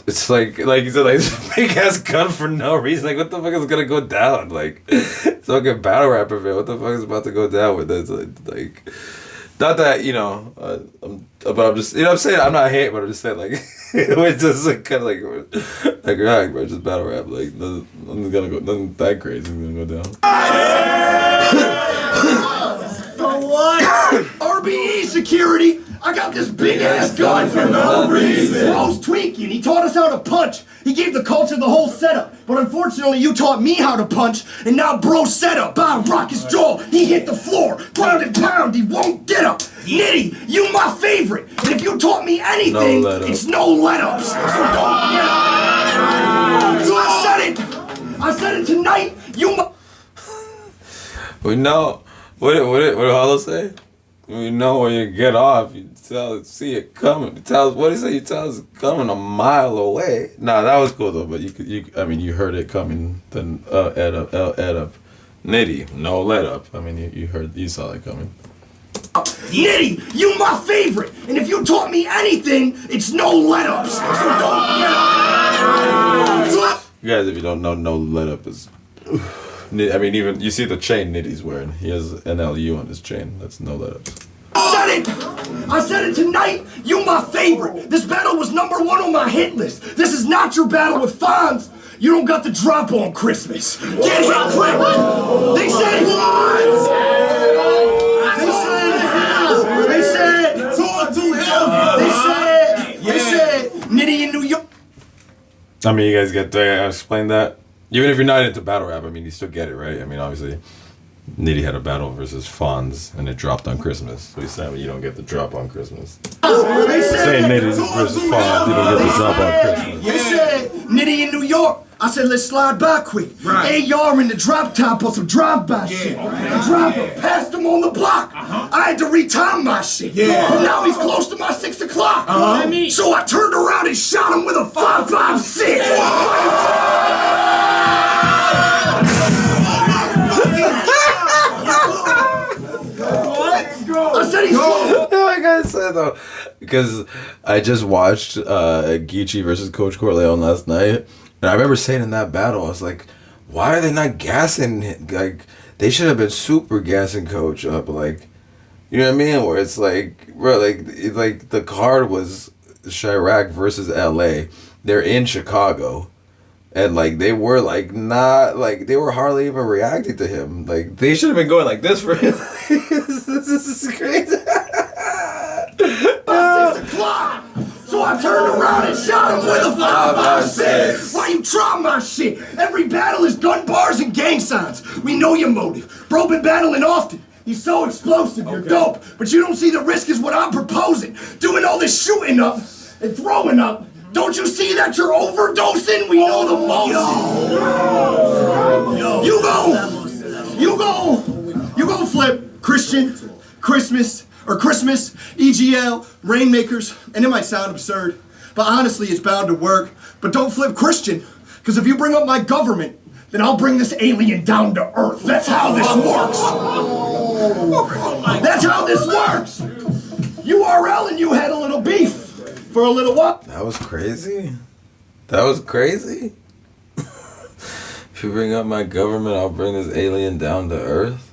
it's like you said, this big ass gun for no reason. What the fuck is gonna go down? It's like a battle rap event. What the fuck is about to go down with this? Not that but I'm just I'm saying I'm not hating, but I'm just saying it's just kind of alright, bro, just battle rap. Nothing that crazy is gonna go down. For what? RBE security. I got this big ass gun for no reason. Bro's tweaking. He taught us how to punch. He gave the culture the whole setup. But unfortunately, you taught me how to punch, and now bro's set up. I rock his jaw. He hit the floor. Ground and pound. He won't get up. Nitty, you my favorite. And if you taught me anything, it's no let-ups. So don't get up. So I said it tonight. You my... We know. What did Hollow say? You know when you get off, you see it coming. You tell us what do you say? You tell us it's coming a mile away. Nah, that was cool though. But you heard it coming. Then ed up, Nitty, no let up. I mean, you saw it coming. Nitty, you my favorite, and if you taught me anything, it's no let-ups. So don't get up. Guys, if you don't know, no let up is. I mean, even you see the chain Nitty's wearing. He has an LU on his chain. That's no let ups. I said it tonight. You my favorite. This battle was #1 on my hit list. This is not your battle with Fonz. You don't got the drop on Christmas. Get hit quick. They said what? They said Nitty in New York. I mean, you guys get to explain that. Even if you're not into battle rap, I mean, you still get it, right? I mean, obviously, Nitty had a battle versus Fonz, and it dropped on Christmas. So he's saying you don't get the drop on Christmas. Saying Nitty versus Fonz, you don't get the drop on Christmas. They said Nitty in New York. I said, let's slide by quick. Right. AR in the drop top on some drive-by shit. The driver passed him on the block. I had to retime my shit. But now he's close to my 6 o'clock. So I turned around and shot him with a 5.56. I said he's close. Like I said though, because I just watched Geechee versus Coach Corleone last night. And I remember saying in that battle, I was like, why are they not gassing? Like, they should have been super gassing Coach up. Like, you know what I mean? Where it's like, bro, like the card was Chirac versus LA. They're in Chicago. And, like, they were, like, not, like, they were hardly even reacting to him. Like, they should have been going like this for him. This is crazy. 6 o'clock. So I turned around and shot him with a 5.56. Why you try my shit? Every battle is gun bars and gang signs. We know your motive. Bro been battling often. He's so explosive, you're dope. But you don't see the risk is what I'm proposing. Doing all this shooting up and throwing up. Don't you see that you're overdosing? We know the motion. You go flip Christian, Christmas, EGL, Rainmakers, and it might sound absurd, but honestly it's bound to work. But don't flip Christian, because if you bring up my government, then I'll bring this alien down to earth. That's how this works. That's how this works. URL and you had a little beef for a little while. That was crazy. That was crazy. If you bring up my government, I'll bring this alien down to earth.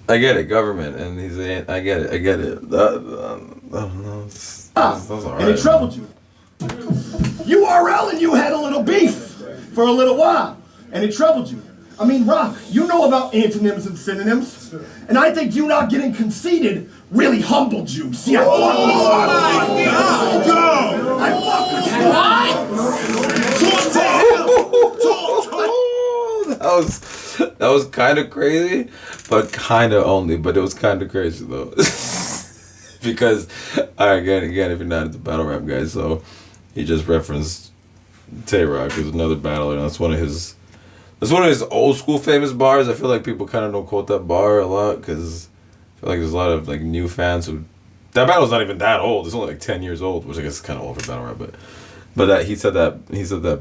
I get it, government, and he's. I get it. I don't know. That's all right. And it troubled you. URL and you had a little beef for a little while, and it troubled you. I mean, Rock, you know about antonyms and synonyms, and I think you not getting conceited really humbled you. See, I That was kind of crazy, but kind of only. But it was kind of crazy though, because again, if you're not into battle rap, guys, so he just referenced Tay Rock, who's another battler, and that's one of his old school famous bars. I feel like people kind of don't quote that bar a lot because I feel like there's a lot of like new fans who that battle's not even that old. It's only like 10 years old, which I guess is kind of old for battle rap, but that he said that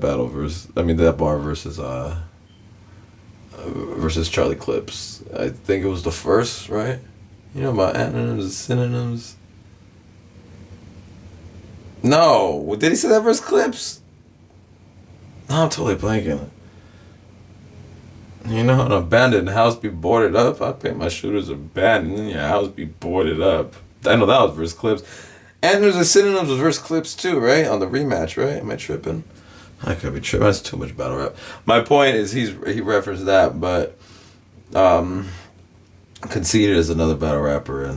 battle versus that bar versus Charlie Clips. I think it was the first, right? You know about antonyms and synonyms. No, did he say that versus Clips? No, I'm totally blanking. You know, an abandoned house be boarded up. I paint my shooters abandoned, and your house be boarded up. I know that was versus Clips. Antonyms and synonyms was versus Clips too, right? On the rematch, right? Am I tripping? I could be tripping. That's too much battle rap. My point is he referenced that, but Conceited is another battle rapper,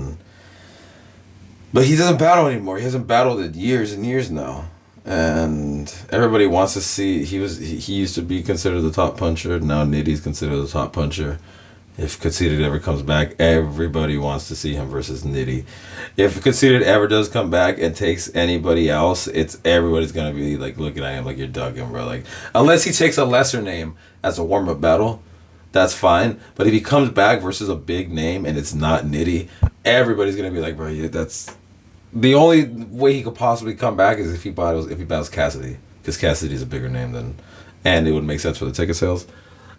but he doesn't battle anymore. He hasn't battled in years and years now, and everybody wants to see. He used to be considered the top puncher. Now Nitty's considered the top puncher. If Conceited ever comes back, everybody wants to see him versus Nitty. If Conceited ever does come back and takes anybody else, everybody's gonna be like looking at him like you're ducking, bro. Like unless he takes a lesser name as a warm-up battle, that's fine. But if he comes back versus a big name and it's not Nitty, everybody's gonna be like, bro, yeah, that's the only way he could possibly come back is if he battles Cassidy, because Cassidy's a bigger name than, and it would make sense for the ticket sales.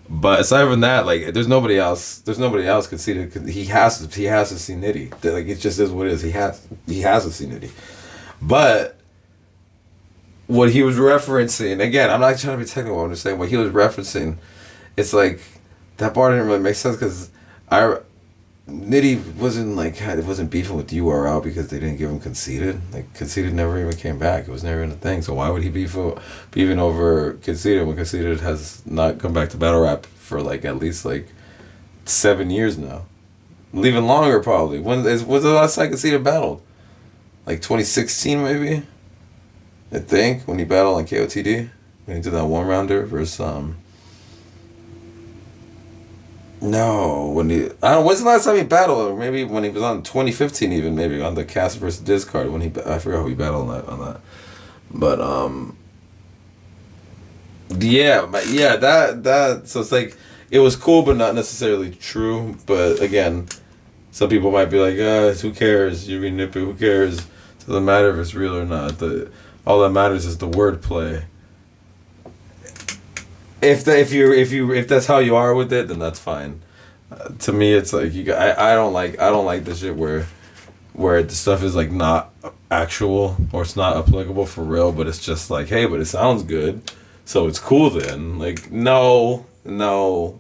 But aside from that, like, there's nobody else conceded. He has to see Nitty. Like, it just is what it is. He has to see Nitty. But what he was referencing, again, I'm not trying to be technical. I'm just saying what he was referencing. It's like that bar didn't really make sense because Nitty wasn't beefing with URL because they didn't give him Conceited. Like, Conceited never even came back. It was never even a thing. So why would he beefing over Conceited when Conceited has not come back to battle rap for like at least like 7 years now? Even longer probably. When's the last time Conceited battled? Like 2016 maybe? I think when he battled on KOTD. When he did that one rounder versus No, when's the last time he battled? Or maybe when he was on 2015, even maybe on the Cast versus Discard when I forgot who he battled on that. But that so it's like it was cool, but not necessarily true. But again, some people might be like, who cares? You're being nippy. Who cares? It doesn't matter if it's real or not. All that matters is the wordplay. If that's how you are with it, then that's fine. To me, it's like I don't like the shit where the stuff is like not actual or it's not applicable for real, but it's just like, hey, but it sounds good, so it's cool then. Like, no, no,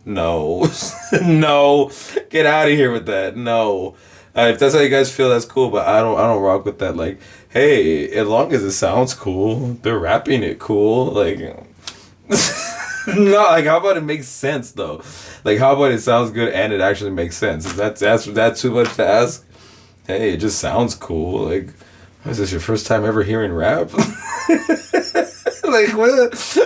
get out of here with that. No, if that's how you guys feel, that's cool, but I don't rock with that. Like, hey, as long as it sounds cool, they're rapping it cool, like. No, like, how about it makes sense though? Like, how about it sounds good and it actually makes sense? Is that too much to ask? Hey, it just sounds cool. Like, is this your first time ever hearing rap? Like, what?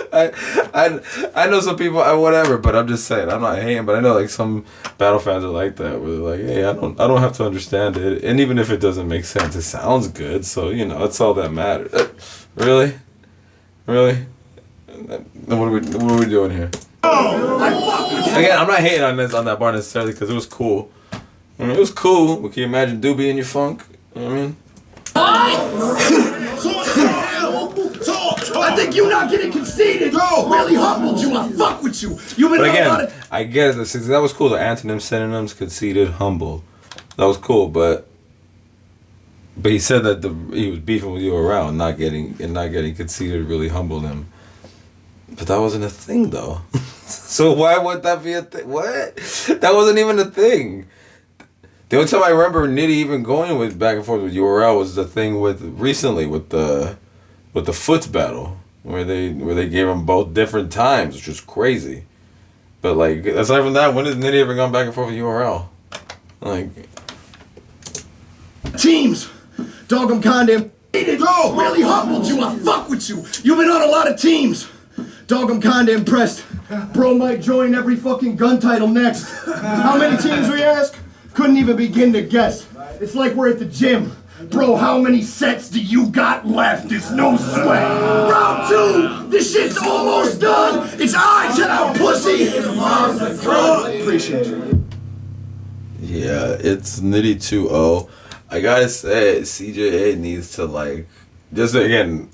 I know some people, whatever, but I'm just saying, I'm not hating, but I know like some battle fans are like that, where they're like, hey, I don't have to understand it, and even if it doesn't make sense, it sounds good, so that's all that matters. Really? Then what are we doing here? Again, I'm not hating on that bar necessarily because it was cool. I mean, it was cool. But can you imagine Doobie in your funk? You know what I mean? I think you not getting conceited really humbled you. I fuck with you. You've been but again, I get it. That was cool. The antonyms, synonyms, conceited, humble. That was cool, but he said that he was beefing with you around, not getting conceited really humbled him. But that wasn't a thing, though. So why would that be a thing? What? That wasn't even a thing. The only time I remember Nitty even going with back and forth with URL was the thing recently with the Foots battle, where they gave them both different times, which was crazy. But like, aside from that, when has Nitty ever gone back and forth with URL? Like, teams, dog, I'm kinda really humbled you. I fuck with you. You've been on a lot of teams. Dog, I'm kinda impressed. Bro might join every fucking gun title next. How many teams we ask? Couldn't even begin to guess. It's like we're at the gym. Bro, how many sets do you got left? It's no sweat. Round 2! This shit's almost done! It's eyes out, pussy! Appreciate you. Yeah, it's Nitty 2-0. I gotta say, CJA needs to, like, just again,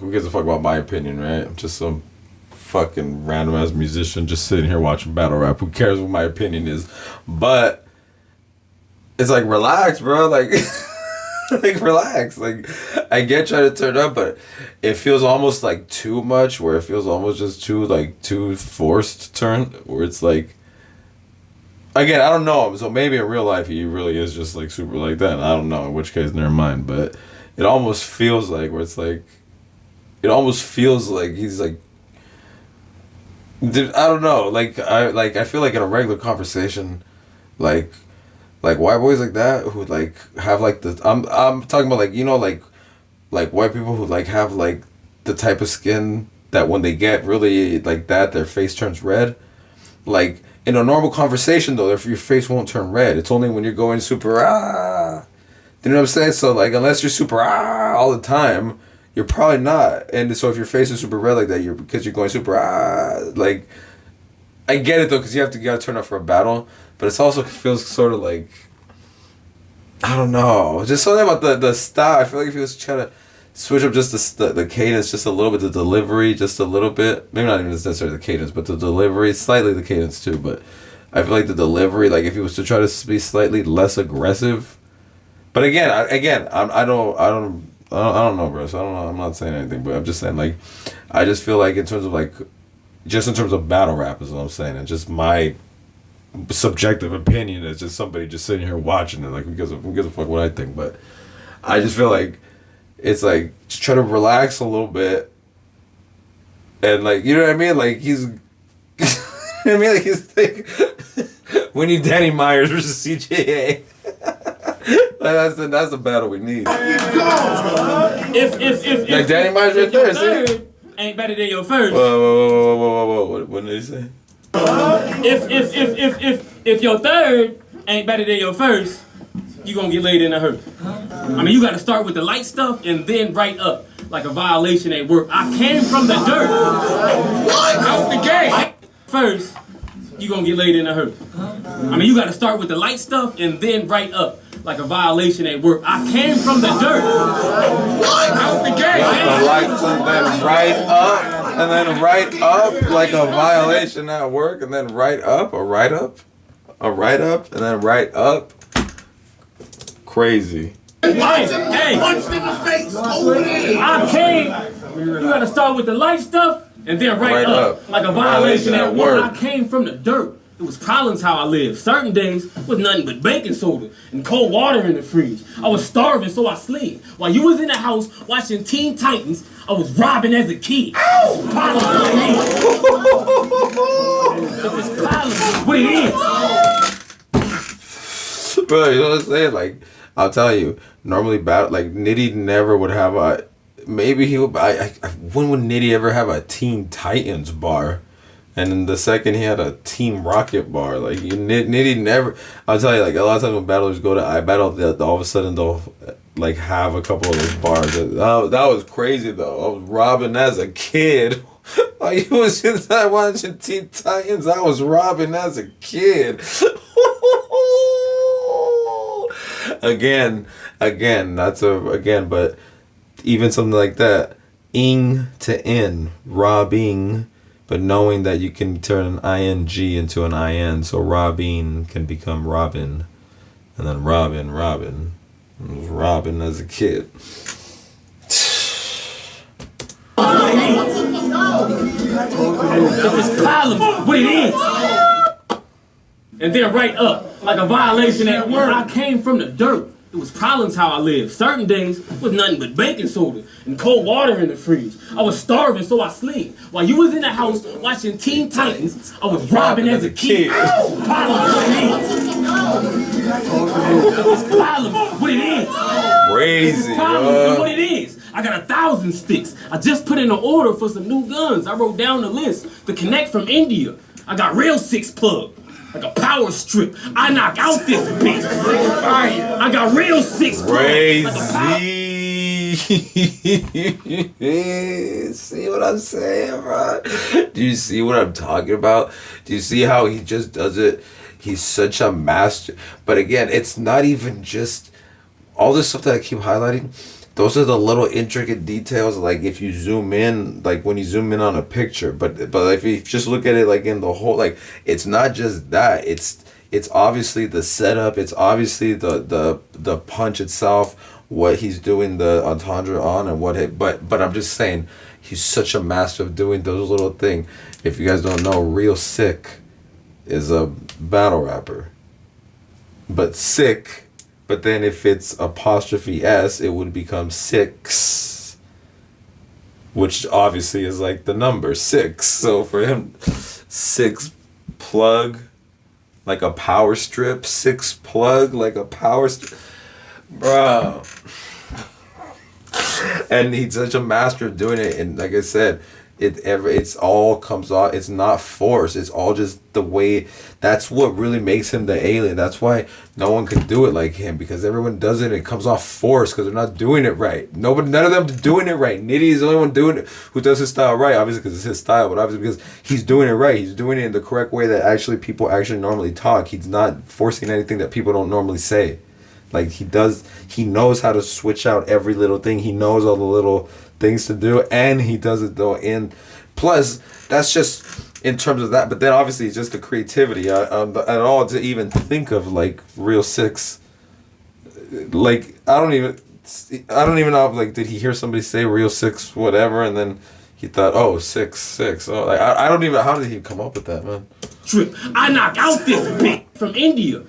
who gives a fuck about my opinion, right? I'm just some fucking random ass musician just sitting here watching battle rap. Who cares what my opinion is? But it's like, relax, bro. Like, like, relax. Like, I get trying to turn up, but it feels almost like too much, where it feels almost just too forced to turn, where it's like, again, I don't know him, so maybe in real life he really is just like super like that. I don't know, in which case, never mind. But it almost feels like, where it's like, it almost feels like he's like, dude, I don't know. I feel like in a regular conversation, like white boys like that who like have like the I'm talking about, like, like white people who like have like the type of skin that when they get really like that, their face turns red. Like, in a normal conversation though, your face won't turn red. It's only when you're going super you know what I'm saying? So like, unless you're super all the time, you're probably not. And so if your face is super red like that, because you're going super like, I get it though, because you gotta turn up for a battle, but it's also feels sort of like, I don't know, just something about the style. I feel like if he was trying to switch up just the cadence just a little bit, the delivery just a little bit, maybe not even necessarily the cadence, but the delivery, slightly the cadence too, but I feel like the delivery, like if he was to try to be slightly less aggressive, but again, I don't know, bro, so I don't know, I'm not saying anything, but I'm just saying, like, I just feel like in terms of like, just in terms of battle rap is what I'm saying, and just my subjective opinion as just somebody just sitting here watching it, like, who gives a fuck what I think, but I just feel like it's like just try to relax a little bit, and like, you know what I mean, like he's I mean, like he's like we need Danny Myers versus CJA. Like that's the battle we need. If like Danny Myers right there, see? Ain't better than your first. Whoa. What did he say? If your third ain't better than your first, you gonna get laid in a hearse. I mean, you gotta start with the light stuff and then right up. Like a violation ain't work. I came from the dirt. What? Out the gate. First, you gonna get laid in a hearse. I mean, you gotta start with the light stuff and then right up. Like a violation ain't work. I came from the dirt. What? Out the gate. The lights and then right up, and then right up like a violation at work, and then right up, a right up, and then right up. Crazy. Hey, punched in the face. I came. You gotta start with the light stuff and then right up. Like a violation at work. I came from the dirt. It was problems how I lived. Certain days was nothing but baking soda and cold water in the fridge. I was starving, so I slid. While you was in the house watching Teen Titans, I was robbing as a kid. Problems what it is. Bro, you know what I'm saying? Like, I'll tell you, normally like Nitty never would have a. Maybe he would. When would Nitty ever have a Teen Titans bar? And then the second he had a Team Rocket bar, like Nitty never. I'll tell you, like a lot of times when battlers go to iBattle, all of a sudden they'll like have a couple of those bars. That was crazy though. I was robbing as a kid. While you was inside watching Teen Titans, I was robbing as a kid. Again, but even something like that, ing to in, robbing. But knowing that you can turn an ing into an in, so Robin can become Robin, and then Robin. I was Robin as a kid. It's problems what it is. And then right up, like a violation at work. I came from the dirt. It was problems how I lived. Certain days was nothing but baking soda and cold water in the fridge. I was starving, so I slid. While you was in the house watching Teen Titans, I was robbing as a kid. Problems what it is. Crazy, Problems what it is. I got 1,000 sticks. I just put in an order for some new guns. I wrote down the list. The Connect from India. I got real 6-plug. Like a power strip. I knock out this bitch. I got real 6 crazy. See what I'm saying, bro? Do you see what I'm talking about? Do you see how he just does it? He's such a master. But again, it's not even just all this stuff that I keep highlighting. Those are the little intricate details, like if you zoom in, like when you zoom in on a picture, but if you just look at it like in the whole, like it's not just that, it's obviously the setup, it's obviously the punch itself, what he's doing the entendre on, and but I'm just saying, he's such a master of doing those little things. If you guys don't know, Real Sick is a battle rapper, but sick. But then if it's apostrophe S, it would become 6, which obviously is like the number 6. So for him, 6 plug, like a power strip, 6 plug, like a power strip. Bro. And he's such a master of doing it. And like I said, It's all comes off. It's not forced. It's all just the way. That's what really makes him the alien. That's why no one can do it like him, because everyone does it and it comes off forced because they're not doing it right. None of them are doing it right. Nitty is the only one doing it who does his style right. Obviously because it's his style, but obviously because he's doing it right. He's doing it in the correct way that actually people actually normally talk. He's not forcing anything that people don't normally say. Like he knows how to switch out every little thing. He knows all the little things to do, and he does it though. And plus, that's just in terms of that. But then obviously, it's just the creativity at all to even think of like Real Six. Like I don't even know. Like, did he hear somebody say Real Six, whatever, and then he thought, oh, 6'6". Oh, like I don't even. How did he come up with that, man? Trip. I knock out this bitch from India.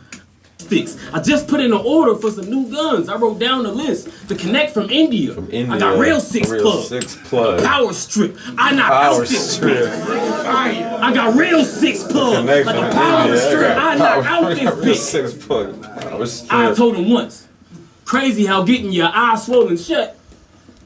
I just put in an order for some new guns. I wrote down the list. The Connect from India. I got Real 6 plug. Power strip. I knock out this strip. I got Real 6 plug. Like a power strip. I knock out this bitch. 6 plug. Power strip. I told him once. Crazy how getting your eye swollen shut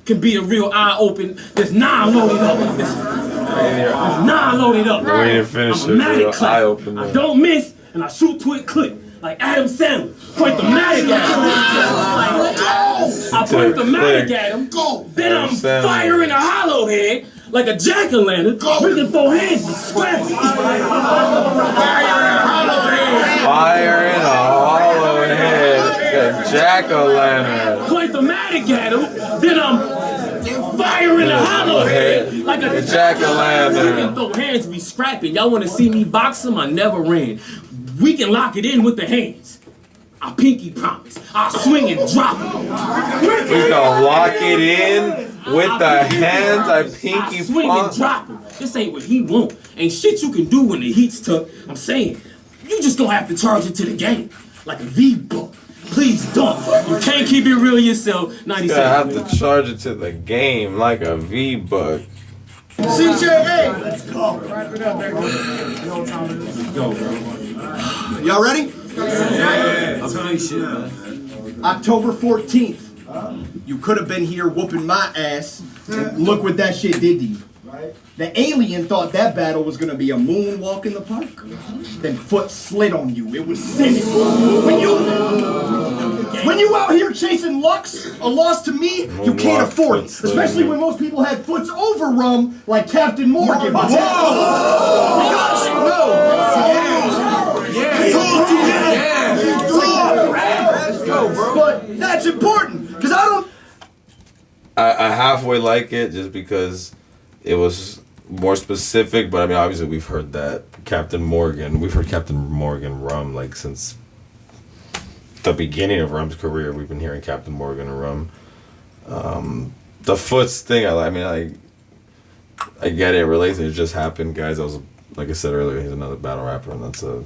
can be a real eye open. There's 9 loaded up. There's 9 loaded up. We didn't finish it. Eye open. I don't miss and I shoot to it click. Like Adam Sandler, point the matic at him. I point the matic at him. Then I'm firing a hollow head like a jack-o'-lantern. We can throw hands and scratch. Fire in a hollow head, a jack-o'-lantern. Point the matic at him. Then I'm firing a hollow head like a jack-o'-lantern. We can throw hands, we scrapping. Y'all want to see me box him? I never ran. We can lock it in with the hands. I pinky promise. I'll swing and drop it. We can lock it in with the hands. I pinky swing and drop it. This ain't what he want. Ain't shit you can do when the heat's tough. I'm saying, you just gonna have to charge it to the game. Like a V-buck. Please don't. You can't keep it real yourself. 97. You have to charge it to the game like a V-buck. CJA! Let's go. Wrap it up, baby. Go, bro. Y'all ready? Yeah. October 14th. You could have been here whooping my ass. And look what that shit did to you. The alien thought that battle was gonna be a moonwalk in the park. Then foot slid on you. It was sinning. When you out here chasing Lux, a loss to me, you can't afford it. Especially when most people had foots over rum like Captain Morgan. Whoa! Let's go, bro. But that's important, because I don't... I halfway like it just because it was more specific, but I mean, obviously we've heard that Captain Morgan rum, like since the beginning of Rum's career. We've been hearing Captain Morgan and rum. The foots thing, I get it, relates. It just happened, guys. Like I said earlier, he's another battle rapper, and that's a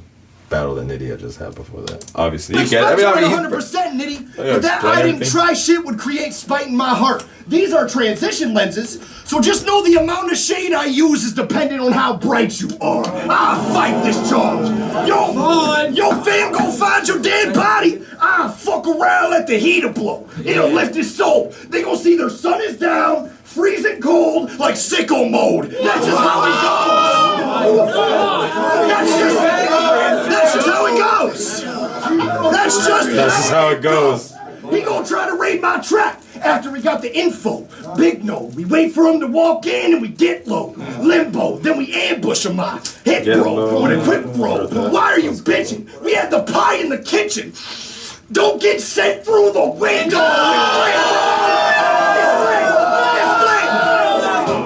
battle that Nitty had just had before that. Obviously, you get it. 100% Nitty, but that I didn't try shit would create spite in my heart. These are transition lenses, so just know the amount of shade I use is dependent on how bright you are. I'll fight this charge. Yo, fam, go find your dead body. I'll fuck around, let the heater blow. It'll lift his soul. They gon' see their sun is down, freezing cold, like sicko mode. That's just how it goes. That's just how it goes. That's just how it goes. He gonna try to raid my trap after we got the info. Big no, we wait for him to walk in and we get low. Limbo, then we ambush him. Hit bro with a quick throw. Why are you bitching? We had the pie in the kitchen. Don't get sent through the window.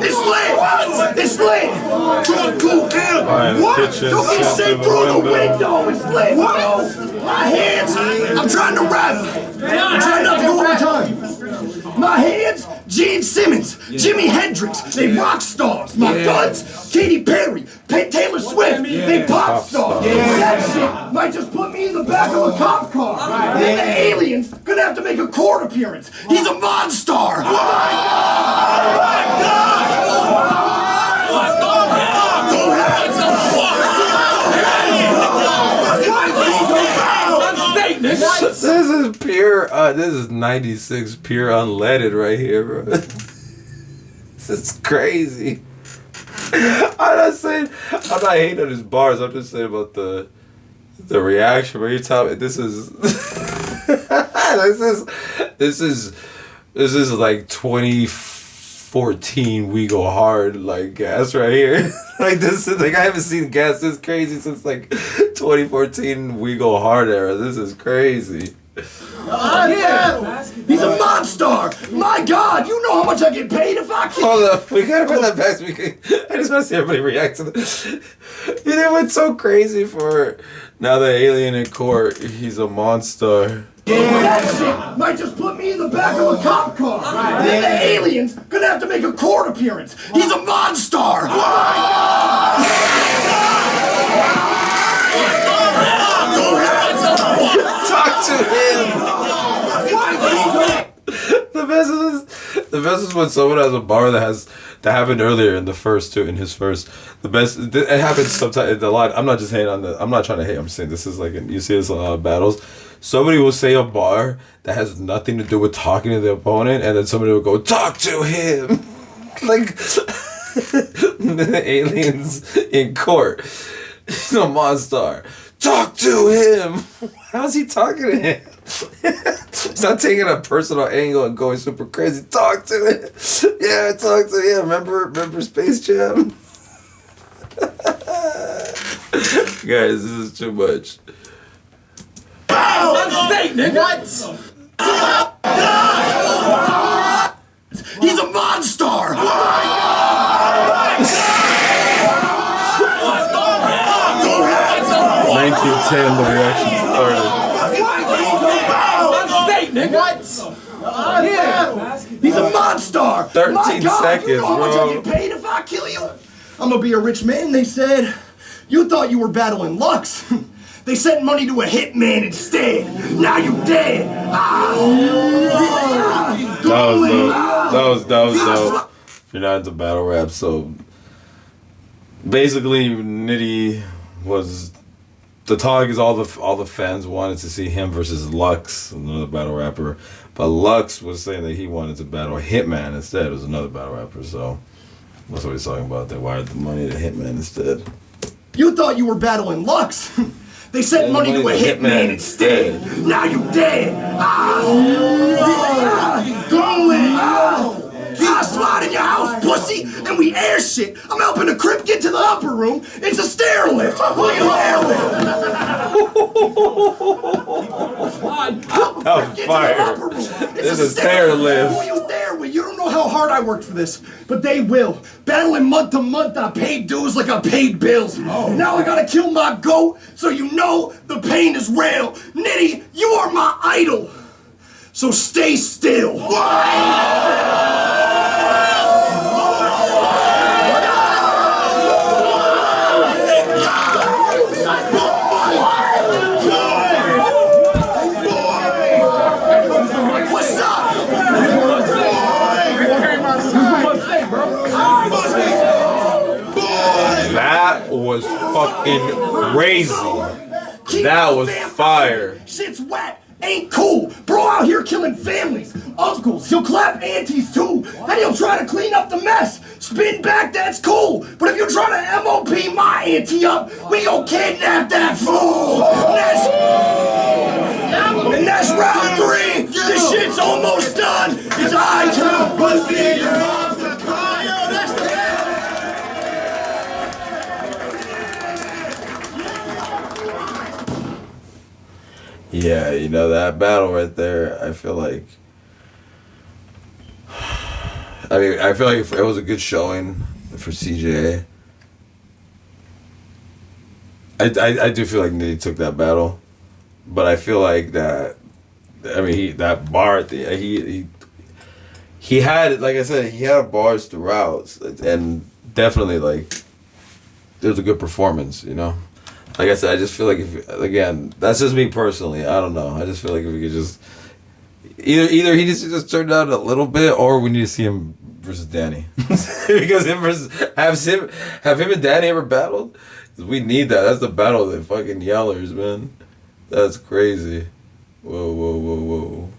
It's lit! What? Don't get sent through the window! It's lit! What? My hands! I'm trying to rap! I'm trying not to go over time! My hands, Gene Simmons, Jimi Hendrix, they rock stars. My guns, Katy Perry, Taylor Swift, they pop stars. That shit might just put me in the back of a cop car. And then the alien's gonna have to make a court appearance. He's a monster. Oh my God! This is pure. This is 96 pure unleaded right here, bro. This is crazy. I'm not hating on his bars. I'm just saying about the reaction. Every time this is this is like 2014 We Go Hard like gas right here. Like this is like I haven't seen gas this crazy since like 2014 We Go Hard era. This is crazy. Yeah. He's a monster! My God, you know how much I get paid if I kill. Hold up, we gotta run that back. I just want to see everybody react to this. They went so crazy for now the alien in court. He's a monster. That shit might just put me in the back of a cop car. And then the alien's gonna have to make a court appearance. He's a monster! Talk to him. The best is when someone has a bar that happened earlier in his first. The best it happens sometimes a lot. I'm not just hating on I'm not trying to hate. I'm saying this is like you see this in a lot of battles. Somebody will say a bar that has nothing to do with talking to the opponent, and then somebody will go talk to him, like the aliens in court. He's a monster. Talk to him. How's he talking to him? He's not taking a personal angle and going super crazy. Talk to him. Yeah, talk to him. Remember Space Jam? Guys, this is too much. What? He's a monster! 1910, the reaction started. What? Yeah. He's a monster! 13 My God, seconds, you know how much bro. I get paid if I kill you? I'm gonna be a rich man, they said. You thought you were battling Lux. They sent money to a hitman instead. Now you dead. That was dope. You're not into battle rap, so basically Nitty was the talk is all the fans wanted to see him versus Lux, another battle rapper. But Lux was saying that he wanted to battle Hitman instead. It was another battle rapper, so that's what he's talking about. They wired the money to Hitman instead. You thought you were battling Lux. They sent money to a hitman instead. Now you dead. I slide in your house, pussy, and we air shit. I'm helping the Crip get to the upper room. It's a stair lift. Will you airlift? That was fire. It's a stair lift. Who you there with? You don't know how hard I worked for this, but they will. Battling month to month, I paid dues like I paid bills. Now I gotta kill my goat, so you know the pain is real. Nitty, you are my idol, so stay still. What's up? That was fucking crazy. That was fire. Shit's wet. Ain't cool. Bro out here killing families. Uncles. He'll clap aunties too. Then he'll try to clean up the mess. Spin back, that's cool. But if you try to MOP my auntie up, we gon' kidnap that fool. And that's round 3. This shit's almost done. It's I too. Pussy, you're off the car. Yo, that's the Yeah, you know that battle right there. I feel like it was a good showing for CJA. I do feel like Nitty took that battle, but I feel like that. I mean, that bar at the he had, like I said, he had bars throughout, and definitely like it was a good performance. You know. Like I said, I just feel like again, that's just me personally. I don't know. I just feel like if we could just either he needs to just turn down a little bit, or we need to see him versus Danny because have him and Danny ever battled? 'Cause we need that. That's the battle of the fucking yellers, man. That's crazy. Whoa.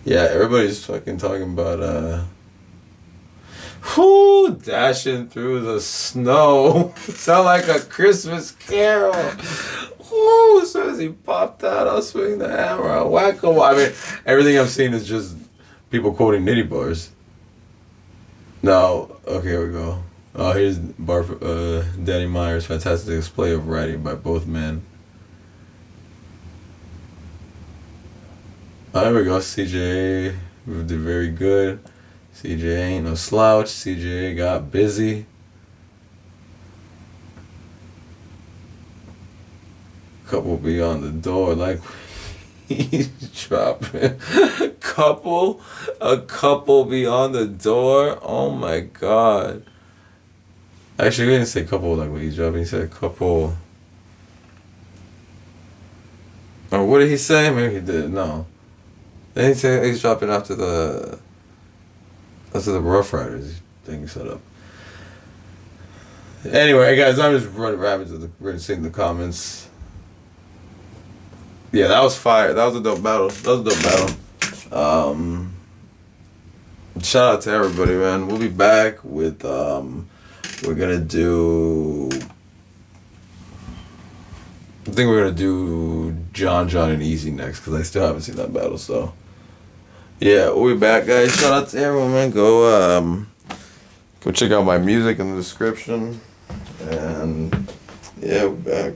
Yeah, everybody's fucking talking about whoo, dashing through the snow. Sound like a Christmas carol. Whoo, as soon as he popped out, I'll swing the hammer, I'll whack him. I mean, everything I've seen is just people quoting Nitty bars. Now, okay, here we go. Oh, here's Danny Meyer's fantastic display of writing by both men. Oh, there we go. CJA did very good. CJA ain't no slouch. CJA got busy. Couple be on the door like he's dropping. A couple be on the door. Oh my god. Actually, we didn't say couple like when he's dropping. He said couple. Or what did he say? Maybe he did. No. Then he said he's dropping after the Rough Riders thing he set up. Anyway, guys, I'm just running rabbits. We're gonna see in the comments. Yeah, that was fire. That was a dope battle. Shout out to everybody, man. We'll be back with we're gonna do. I think we're gonna do John and Easy next because I still haven't seen that battle. So yeah, we'll be back, guys. Shout out to everyone, man. Go check out my music in the description, and yeah, we're back.